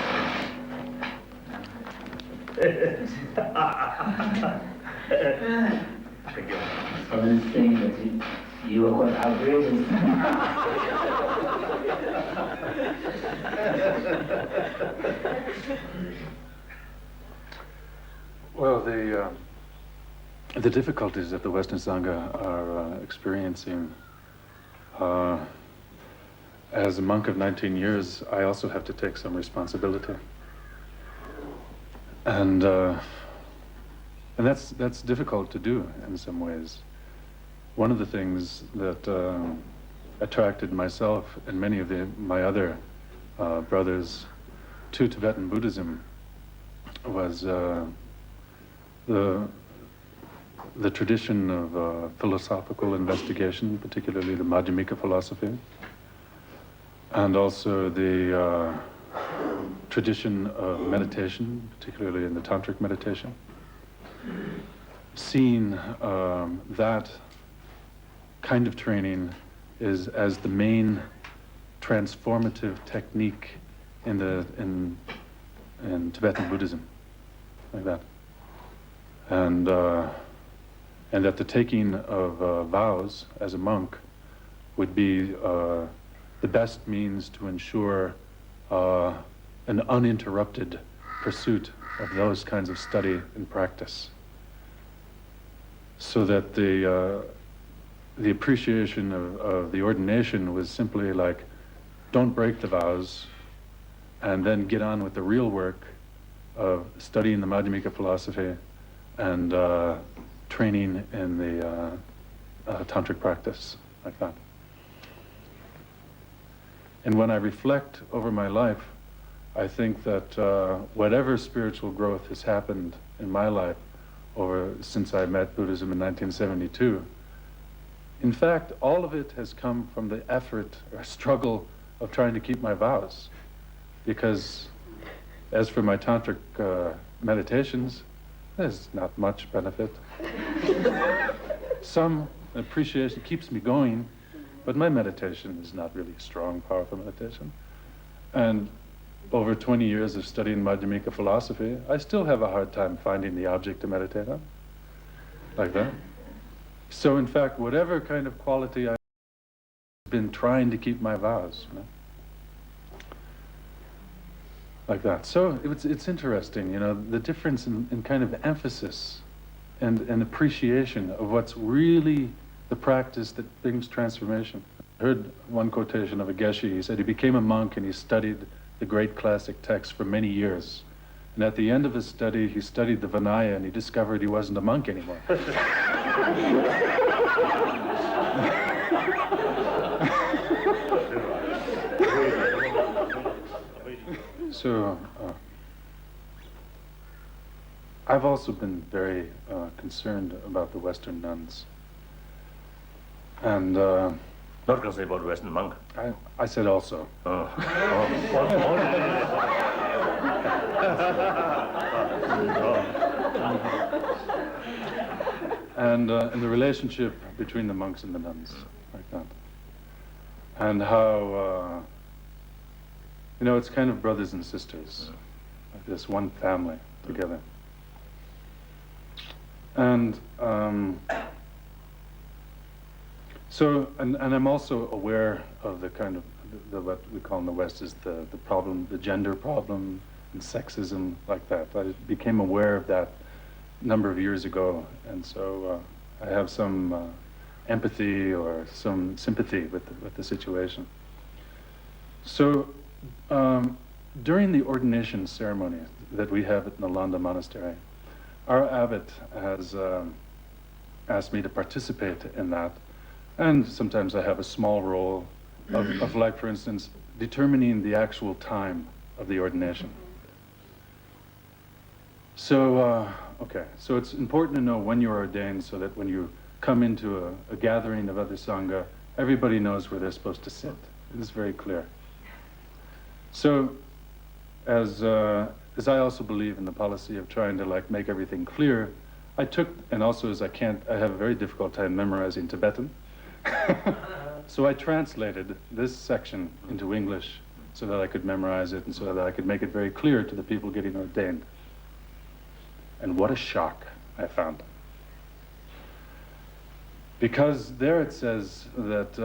Someone is saying that you are quite outrageous. Well, the difficulties that the Western Sangha are experiencing. As a monk of 19 years, I also have to take some responsibility, and that's difficult to do in some ways. One of the things that attracted myself and many of my other brothers to Tibetan Buddhism was the tradition of philosophical investigation, particularly the Madhyamika philosophy. And also the tradition of meditation, particularly in the tantric meditation. Seeing that kind of training as the main transformative technique in Tibetan Buddhism, like that. And that the taking of vows as a monk would be the best means to ensure an uninterrupted pursuit of those kinds of study and practice, so that the appreciation of the ordination was simply like, don't break the vows, and then get on with the real work of studying the Madhyamika philosophy and training in the tantric practice, like that. And when I reflect over my life, I think that whatever spiritual growth has happened in my life since I met Buddhism in 1972, in fact, all of it has come from the effort or struggle of trying to keep my vows. Because as for my tantric meditations, there's not much benefit. Some appreciation keeps me going, but my meditation is not really a strong, powerful meditation. And over 20 years of studying Madhyamika philosophy, I still have a hard time finding the object to meditate on, like that. So in fact, whatever kind of quality I've been trying to keep my vows, like that. So it's interesting, the difference in kind of emphasis and appreciation of what's really the practice that brings transformation. I heard one quotation of a geshe. He said he became a monk and he studied the great classic texts for many years. And at the end of his study, he studied the Vinaya and he discovered he wasn't a monk anymore. So, I've also been very concerned about the Western nuns. And not going to say about Western monk. I said also. And the relationship between the monks and the nuns, like that. And how, it's kind of brothers and sisters, like this one family together. And and I'm also aware of the kind of, what we call in the West is the problem, the gender problem and sexism, like that. I became aware of that a number of years ago, and so I have some empathy or some sympathy with the situation. So during the ordination ceremony that we have at Nalanda Monastery, our abbot has asked me to participate in that, and sometimes I have a small role of like, for instance, determining the actual time of the ordination. So, so it's important to know when you're ordained so that when you come into a gathering of other Sangha, everybody knows where they're supposed to sit. It is very clear. So, as I also believe in the policy of trying to make everything clear, I took, and also as I have a very difficult time memorizing Tibetan, so I translated this section into English so that I could memorize it and so that I could make it very clear to the people getting ordained. And what a shock I found. Because there it says that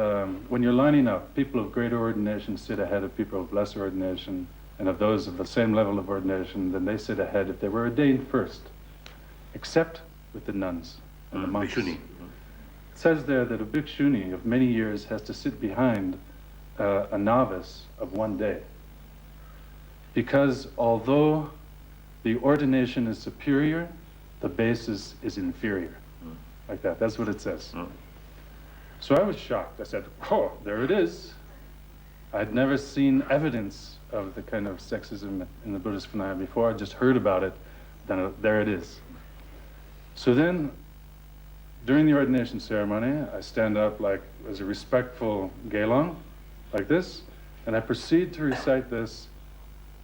when you're lining up, people of greater ordination sit ahead of people of lesser ordination, and of those of the same level of ordination, then they sit ahead if they were ordained first, except with the nuns and the monks. Bhikshuni. It says there that a bhikshuni of many years has to sit behind a novice of one day. Because although the ordination is superior, the basis is inferior. Like that, that's what it says. So I was shocked. I said, oh, there it is. I'd never seen evidence of the kind of sexism in the Buddhist Vinaya before. I just heard about it, then there it is. So then, during the ordination ceremony, I stand up as a respectful gelong, like this, and I proceed to recite this,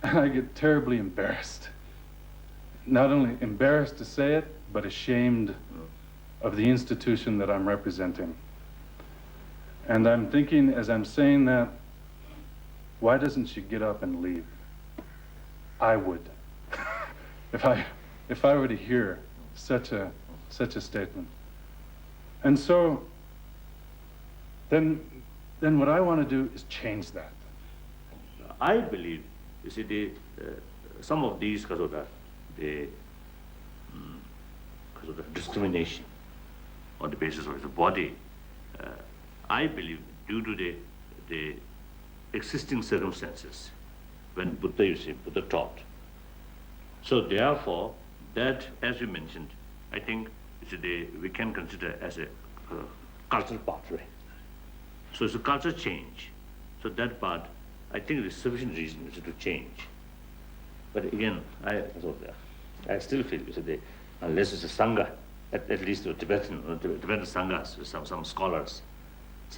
and I get terribly embarrassed. Not only embarrassed to say it, but ashamed of the institution that I'm representing. And I'm thinking, as I'm saying that, why doesn't she get up and leave? I would. if I were to hear such a statement. And so then what I want to do is change that. I believe, you see, some of these because of the discrimination on the basis of the body, I believe due to the existing circumstances when Buddha taught. So therefore, that, as you mentioned, I think we can consider as a cultural part, right? So it's a culture change. So that part, I think there is sufficient reason to change. But again, I still feel unless it's a Sangha, at least the Tibetan Sanghas, some scholars,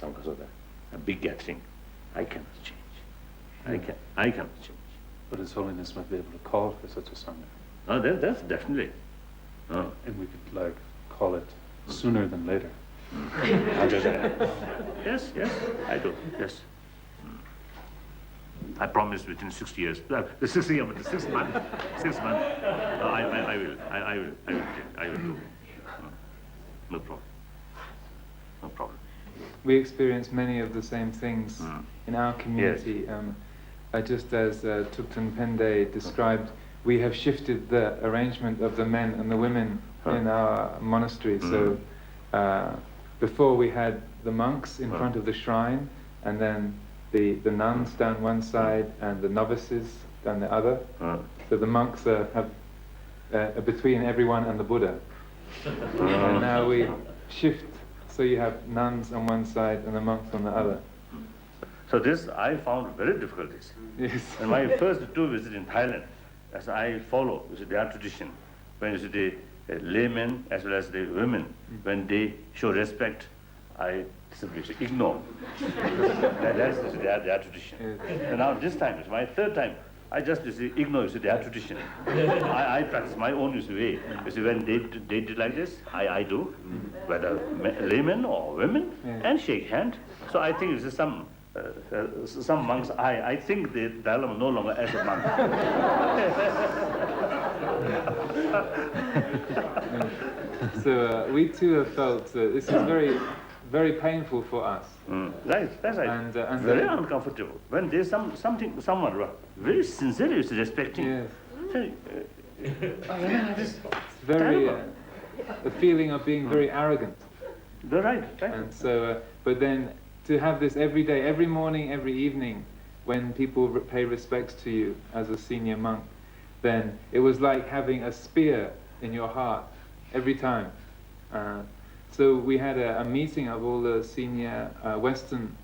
a big gathering, I cannot change. I cannot change. But His Holiness might be able to call for such a Sangha. Oh, that's definitely. Oh. And we could call it sooner than later. Yes, I do. Yes. I promise within 6 years. The 6 years, but the 6 months. 6 months. I will do. No problem. No problem. We experience many of the same things in our community. Yes. Just as Thupten Pende described, we have shifted the arrangement of the men and the women in our monastery. So before we had the monks in front of the shrine, and then the nuns down one side and the novices down the other. So the monks have between everyone and the Buddha. And now we shift, so you have nuns on one side and the monks on the other. So this I found very difficulties. Yes. And my first two visits in Thailand, as I follow their tradition, when you see the laymen as well as the women, when they show respect, I simply ignore. That's their tradition. And now this time, it's my third time, I just ignore their tradition. I practice my own way. You see, when they did like this, I do, whether laymen or women, and shake hand. So I think this is some monks, I think the Dalai Lama no longer as a monk. So we too have felt this is very, very painful for us. Right, that's right. And very uncomfortable. When there's someone very sincerely is respecting. Yes. It's very the feeling of being very arrogant. Right. And so, but then to have this every day, every morning, every evening, when people pay respects to you as a senior monk, then it was like having a spear in your heart every time. So we had a meeting of all the senior Western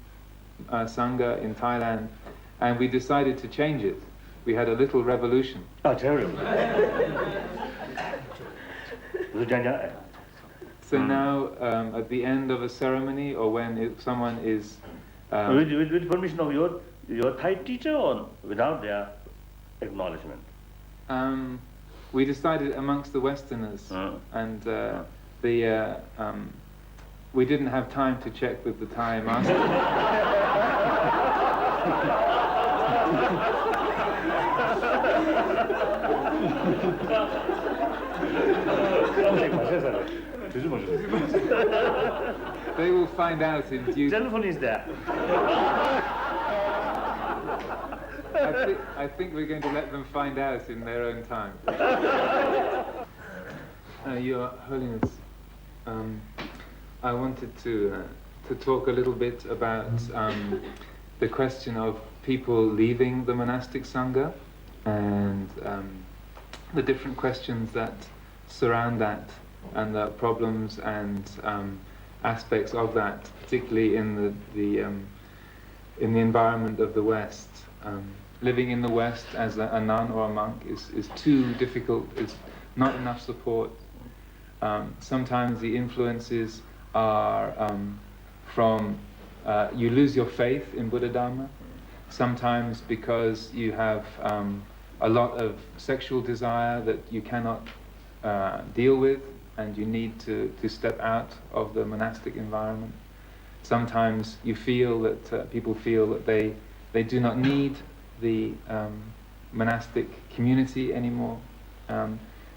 Sangha in Thailand, and we decided to change it. We had a little revolution. Oh, terrible. So now, at the end of a ceremony, or when someone is... with permission of your Thai teacher, or without their acknowledgement? We decided amongst the Westerners, and we didn't have time to check with the Thai master. They will find out in due... Telephone is there. I think we're going to let them find out in their own time. Your Holiness, I wanted to talk a little bit about the question of people leaving the monastic sangha, and the different questions that surround that, and the problems and aspects of that, particularly in the environment of the West. Living in the West as a nun or a monk is too difficult. It's not enough support. Sometimes the influences are from you lose your faith in Buddha Dharma. Sometimes because you have a lot of sexual desire that you cannot deal with, and you need to step out of the monastic environment. Sometimes you feel that people feel that they do not need the monastic community anymore.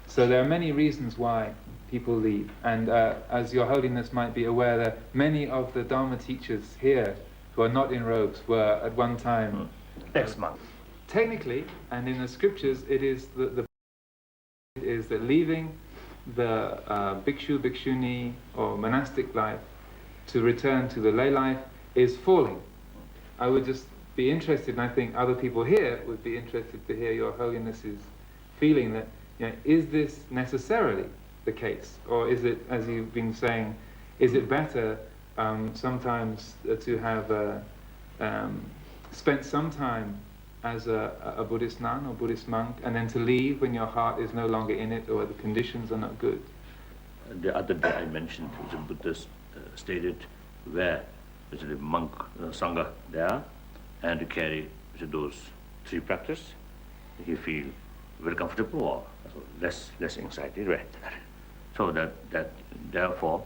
So there are many reasons why people leave. And as Your Holiness might be aware, that many of the Dharma teachers here who are not in robes were at one time ex-monks. Technically, and in the scriptures, it is that leaving the bhikshu, bhikshuni, or monastic life to return to the lay life is falling. I would just be interested, and I think other people here would be interested to hear Your Holiness's feeling that, is this necessarily the case? Or is it, as you've been saying, is it better sometimes to have spent some time as a Buddhist nun or Buddhist monk, and then to leave when your heart is no longer in it or the conditions are not good? The other day I mentioned the Buddhist stated where there's a monk sangha there, and to carry those three practices, he feel very comfortable or less anxiety, right? So that therefore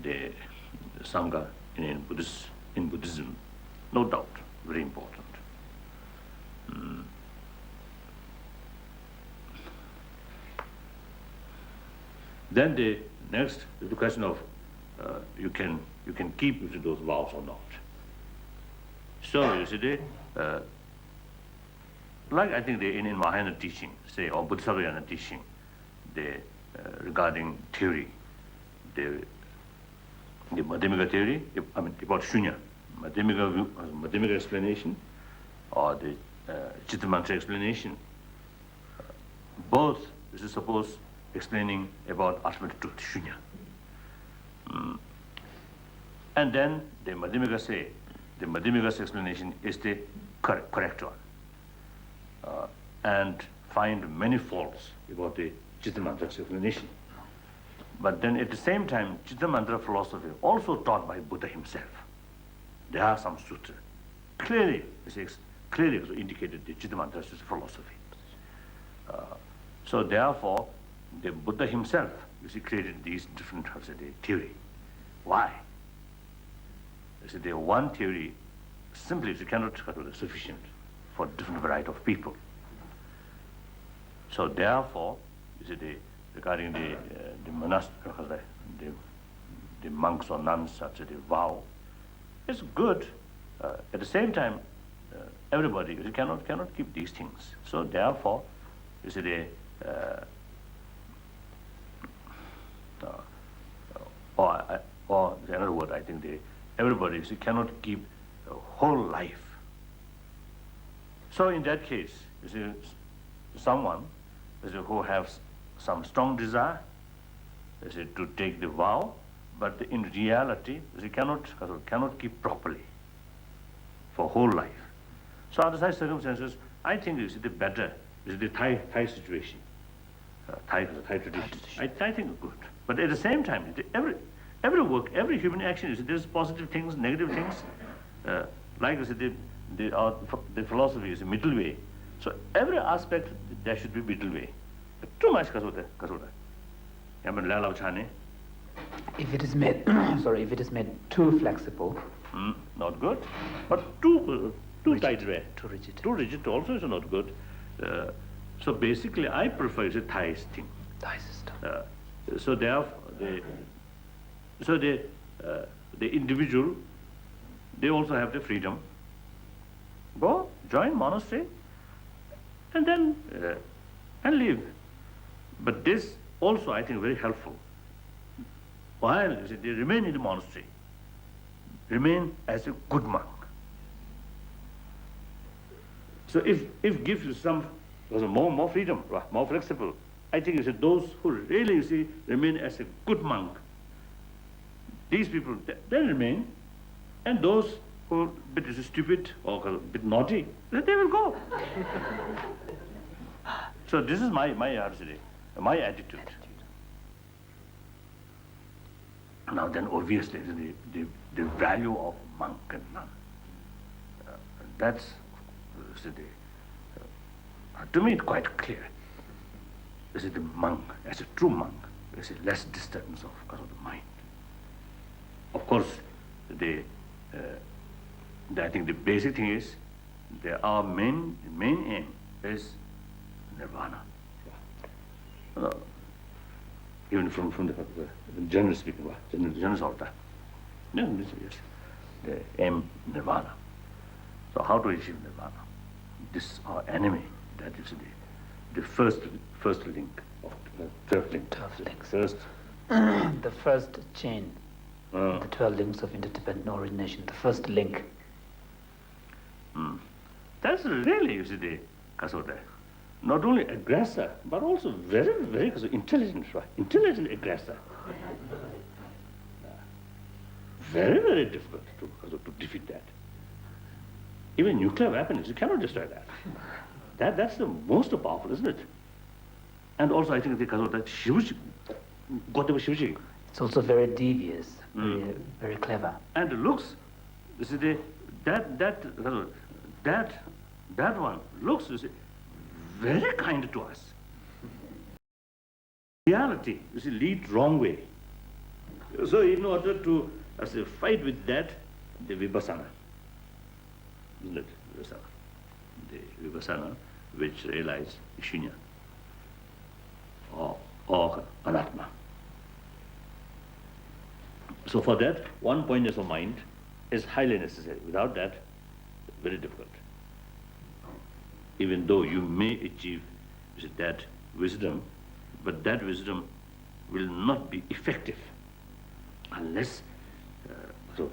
the sangha in Buddhism, no doubt, very important. Then the next is the question of you can keep those vows or not. So you see, like I think in Mahayana teaching, say, or Bodhisattva teaching, regarding theory, the Madhyamika theory, about Shunya, Madhyamika explanation, or the Chitta Mantra explanation, both, this is suppose, explaining about ultimate truth, shunya. And then the Madhyamika say, the Madhyamika's explanation is the correct one. And find many faults about the Chittamantra's explanation. But then at the same time, Chittamantra philosophy also taught by Buddha himself. There are some sutras. Clearly indicated the Chittamantra is philosophy. So therefore, the Buddha himself, created these different theory. Why? The one theory simply cannot be sufficient for different variety of people. So therefore, regarding the monastery, the monks or nuns, such as the vow, it's good. At the same time, everybody cannot keep these things. So therefore, or another word, I think everybody cannot keep a whole life. So in that case, someone who has some strong desire to take the vow, but in reality cannot keep properly for whole life. So under such circumstances, I think the better is the Thai situation, Thai tradition. I think it's good. But at the same time, every work, every human action, there's positive things, negative things. Like the philosophy is a middle way. So every aspect there should be middle way. Too much kasota. If it is made, if it is made too flexible, not good. But too tight, too rigid. Too rigid also is not good. So basically, I prefer the Thai thing. Thai system. So therefore, the individual, they also have the freedom. Go join monastery, and then and live. But this also, I think, very helpful. While they remain in the monastery, remain as a good monk. So if gives you some more freedom, more flexible, I think those who really remain as a good monk, these people they remain, and those who are a bit stupid or a bit naughty, they will go. So this is my attitude. Now then, obviously, the value of monk and nun. That's to me it's quite clear. The monk, as a true monk, there's less disturbance of the mind. Of course, I think the basic thing is our main aim is nirvana. Even from the general speaking, general order. Yes, the aim nirvana. So how to achieve nirvana? This is our enemy. That is the first link of 12 link. 12 links. First. The first chain. The 12 links of inter-Tibetan origination. The first link. That's really, the kasota. Not only aggressor, but also very, very intelligent, right? Intelligent aggressor. Very, very difficult to defeat that. Even nuclear weapons, you cannot destroy that. That's the most powerful, isn't it? And also, I think because of that, it's also very devious, very clever. And the looks, that one looks very kind to us. Reality, lead wrong way. So in order to fight with that, the vipassana, isn't it? The vipassana, which realize shunya or anatma. So for that, one pointness of mind is highly necessary. Without that, very difficult. Even though you may achieve that wisdom, but that wisdom will not be effective unless you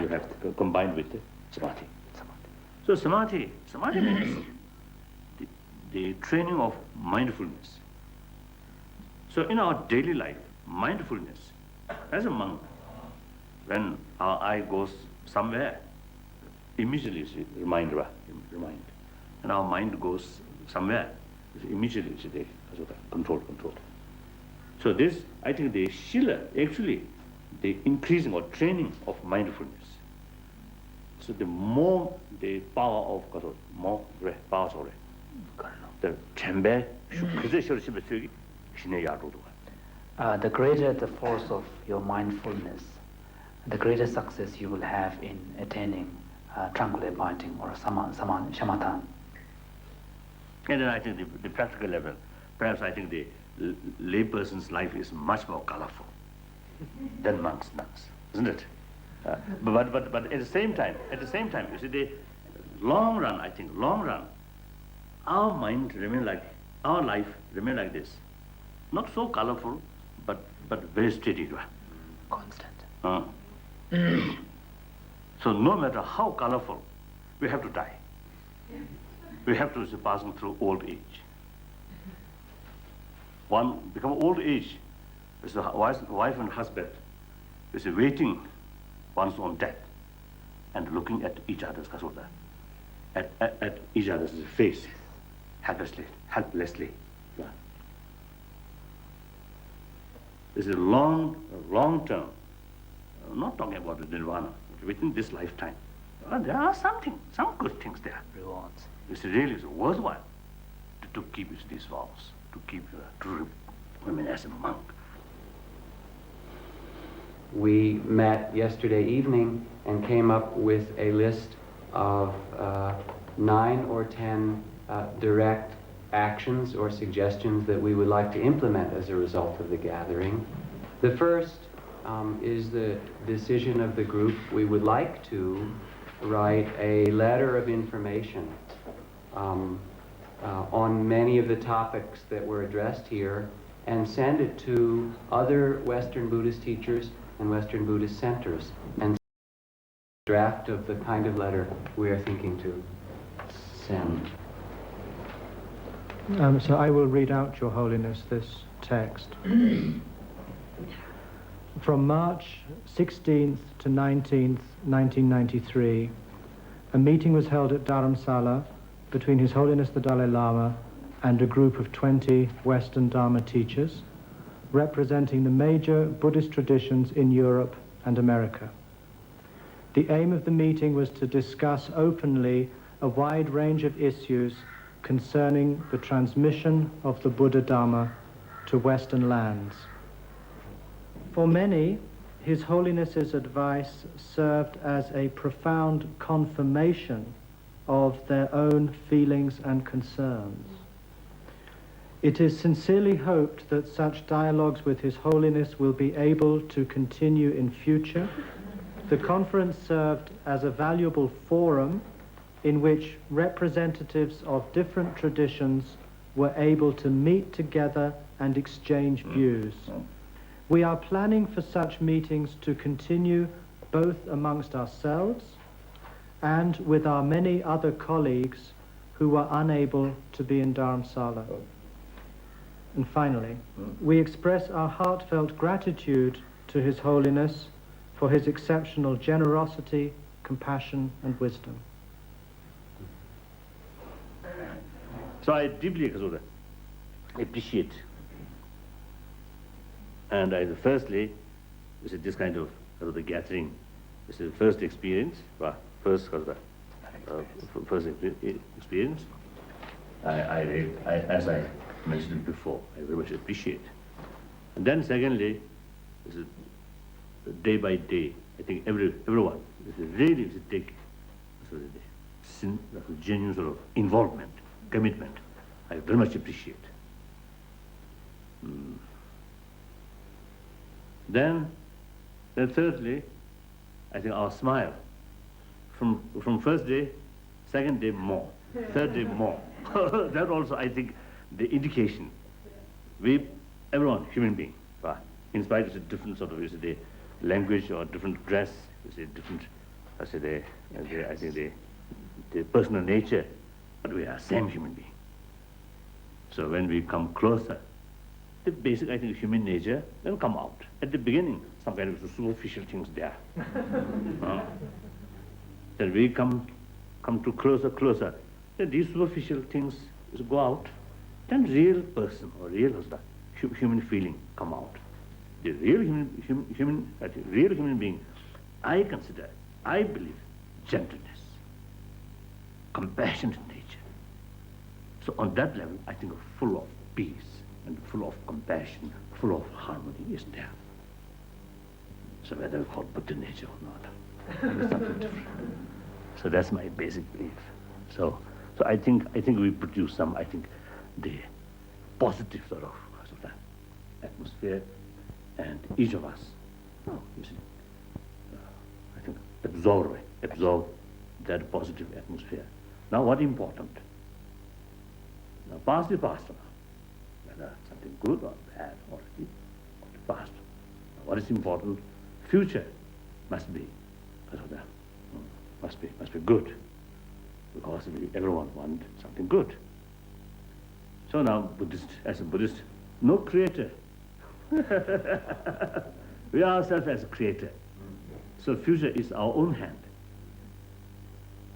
have combined with the samadhi. So samadhi means the training of mindfulness. So in our daily life, mindfulness, as a monk, when our eye goes somewhere, immediately remind, and our mind goes somewhere, immediately they control. So this, I think, the shila, actually, the increasing or training of mindfulness. So the more the power of more power, the chamber, the greater the force of your mindfulness, the greater success you will have in attaining tranquil abiding or shamatha. And then I think the practical level, perhaps I think the layperson's life is much more colorful than monks' nuns, isn't it? But at the same time, you see, the long run, our mind remain like, our life remain like this. Not so colorful, but very steady. Constant. So no matter how colorful, we have to die. We have to be passing through old age. One become old age, is a wife and husband is waiting one's own death and looking at each other's at each other's face, helplessly. Yeah. This is a long term. I'm not talking about the nirvana, but within this lifetime. There are some good things there. Rewards. It's really worthwhile to keep these vows, to keep to remain as a monk. We met yesterday evening and came up with a list of 9 or 10 direct actions or suggestions that we would like to implement as a result of the gathering. The first is the decision of the group. We would like to write a letter of information on many of the topics that were addressed here and send it to other Western Buddhist teachers and Western Buddhist centers, and draft of the kind of letter we are thinking to send. So I will read out, Your Holiness, this text. From March 16th to 19th, 1993, a meeting was held at Dharamsala between His Holiness the Dalai Lama and a group of 20 Western Dharma teachers representing the major Buddhist traditions in Europe and America. The aim of the meeting was to discuss openly a wide range of issues concerning the transmission of the Buddha Dharma to Western lands. For many, His Holiness's advice served as a profound confirmation of their own feelings and concerns. It is sincerely hoped that such dialogues with His Holiness will be able to continue in future. The conference served as a valuable forum in which representatives of different traditions were able to meet together and exchange views. We are planning for such meetings to continue both amongst ourselves and with our many other colleagues who were unable to be in Dharamsala. And finally, we express our heartfelt gratitude to His Holiness for his exceptional generosity, compassion, and wisdom. So I deeply appreciate. And firstly, this kind of the gathering. This is the first experience. First experience. As I mentioned before, I very much appreciate. And then secondly, this is day by day. I think everyone really take genuine sort of involvement, commitment. I very much appreciate. Then thirdly, I think our smile. From first day, second day more, third day more. That also, I think, the indication. Everyone, human being, in spite of the different sort of the language or different dress, different, I think the personal nature, but we are same human being. So when we come closer, the basic, I think, human nature then come out. At the beginning, some kind of superficial things there. Then we come to closer, then these superficial things go out, then real person or real human feeling come out. The real real human being, I consider, I believe, gentleness, compassionate nature. So on that level, I think full of peace and full of compassion, full of harmony is there. So whether we call Buddha nature or not, it's something different. So that's my basic belief. So I think we produce some, I think, the positive sort of that atmosphere, and each of us, you see, I think absorb that positive atmosphere. Now what is important? Now past is past now. Whether something good or bad or past. Now, what is important? Future must be must be good, because everyone wants something good. So now, as a Buddhist, no creator. We ourselves as a creator. So future is our own hand.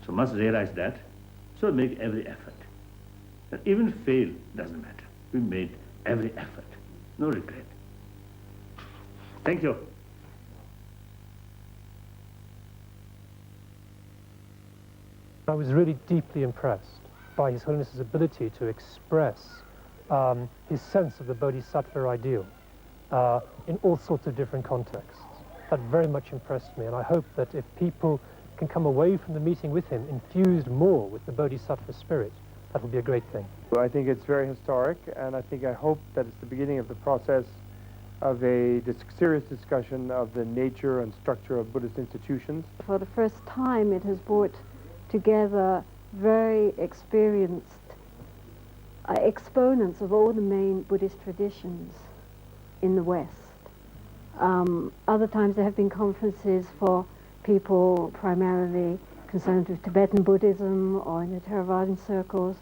So must realize that. So make every effort. That even fail doesn't matter. We made every effort. No regret. Thank you. I was really deeply impressed by His Holiness's ability to express his sense of the Bodhisattva ideal in all sorts of different contexts. That very much impressed me, and I hope that if people can come away from the meeting with him infused more with the Bodhisattva spirit, that will be a great thing. I think it's very historic, and I hope that it's the beginning of the process of a serious discussion of the nature and structure of Buddhist institutions. For the first time, it has brought together very experienced exponents of all the main Buddhist traditions in the West. Other times there have been conferences for people primarily concerned with Tibetan Buddhism or in the Theravadin circles,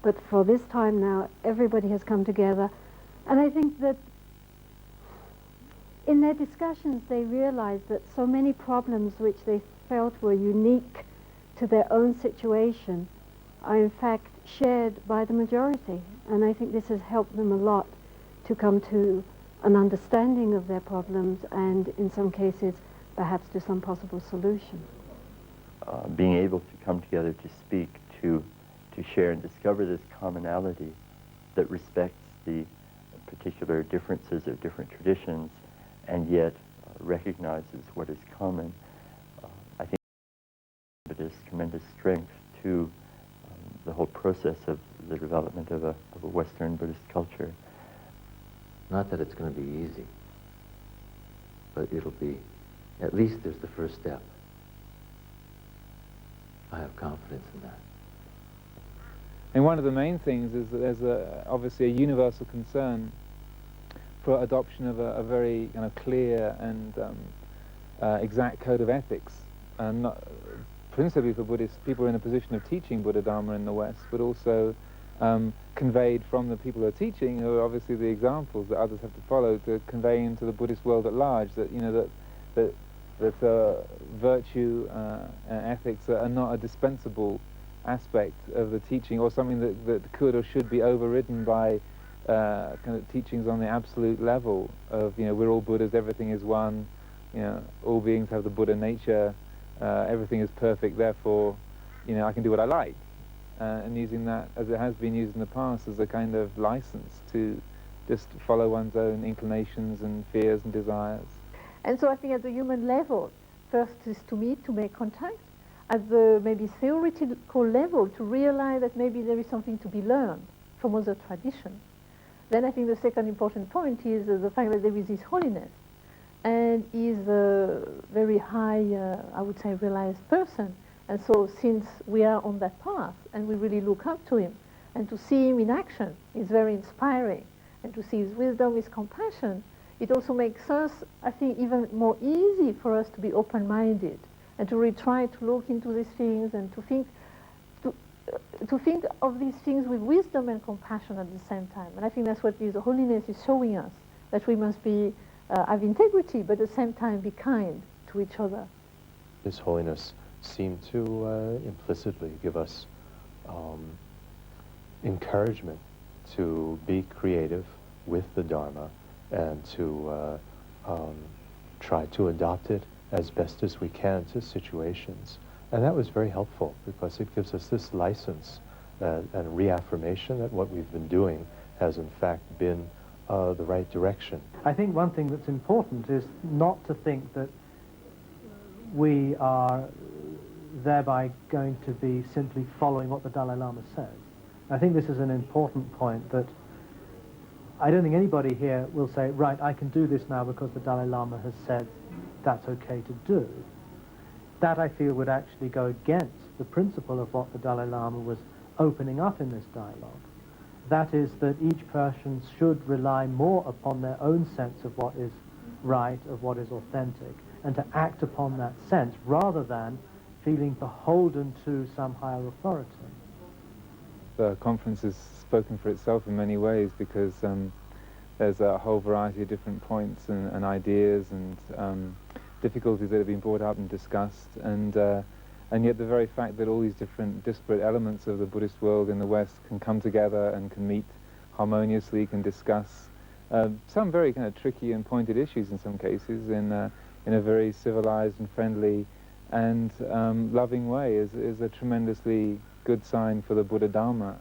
but for this time now everybody has come together, and I think that in their discussions they realized that so many problems which they felt were unique to their own situation are in fact shared by the majority, and I think this has helped them a lot to come to an understanding of their problems and in some cases perhaps to some possible solution. Being able to come together to speak, to share and discover this commonality that respects the particular differences of different traditions and yet recognizes what is common, I think it is tremendous strength to the whole process of the development of a Western Buddhist culture. Not that it's going to be easy, but it'll be, at least there's the first step. I have confidence in that. And one of the main things is that there's obviously a universal concern for adoption of a very kind of clear and exact code of ethics, and not principally for Buddhist people in a position of teaching Buddha Dharma in the West, but also conveyed from the people who are teaching, who are obviously the examples that others have to follow, to convey into the Buddhist world at large that that virtue and ethics are not a dispensable aspect of the teaching, or something that could or should be overridden by kind of teachings on the absolute level of, we're all Buddhas, everything is one, all beings have the Buddha nature, everything is perfect, therefore, I can do what I like. And using that, as it has been used in the past, as a kind of license to just follow one's own inclinations and fears and desires. And so I think at the human level, first is to meet, to make contact. At the maybe theoretical level, to realize that maybe there is something to be learned from other traditions. Then I think the second important point is the fact that there is His Holiness, and is a very high, I would say, realized person. And so since we are on that path, and we really look up to him, and to see him in action is very inspiring, and to see his wisdom, his compassion, it also makes us, I think, even more easy for us to be open-minded, and to really try to look into these things, and to think, to think of these things with wisdom and compassion at the same time. And I think that's what the Holiness is showing us, that we must be, have integrity, but at the same time be kind to each other. His Holiness seemed to implicitly give us encouragement to be creative with the Dharma and to try to adopt it as best as we can to situations. And that was very helpful because it gives us this license and reaffirmation that what we've been doing has in fact been the right direction. I think one thing that's important is not to think that we are thereby going to be simply following what the Dalai Lama says. I think this is an important point, that I don't think anybody here will say, right, I can do this now because the Dalai Lama has said that's okay to do. That, I feel, would actually go against the principle of what the Dalai Lama was opening up in this dialogue. That is, that each person should rely more upon their own sense of what is right, of what is authentic, and to act upon that sense rather than feeling beholden to some higher authority. The conference has spoken for itself in many ways because there's a whole variety of different points and ideas and difficulties that have been brought up and discussed, and yet the very fact that all these different disparate elements of the Buddhist world in the West can come together and can meet harmoniously, can discuss some very kind of tricky and pointed issues in some cases in a very civilized and friendly and loving way is a tremendously good sign for the Buddha Dharma.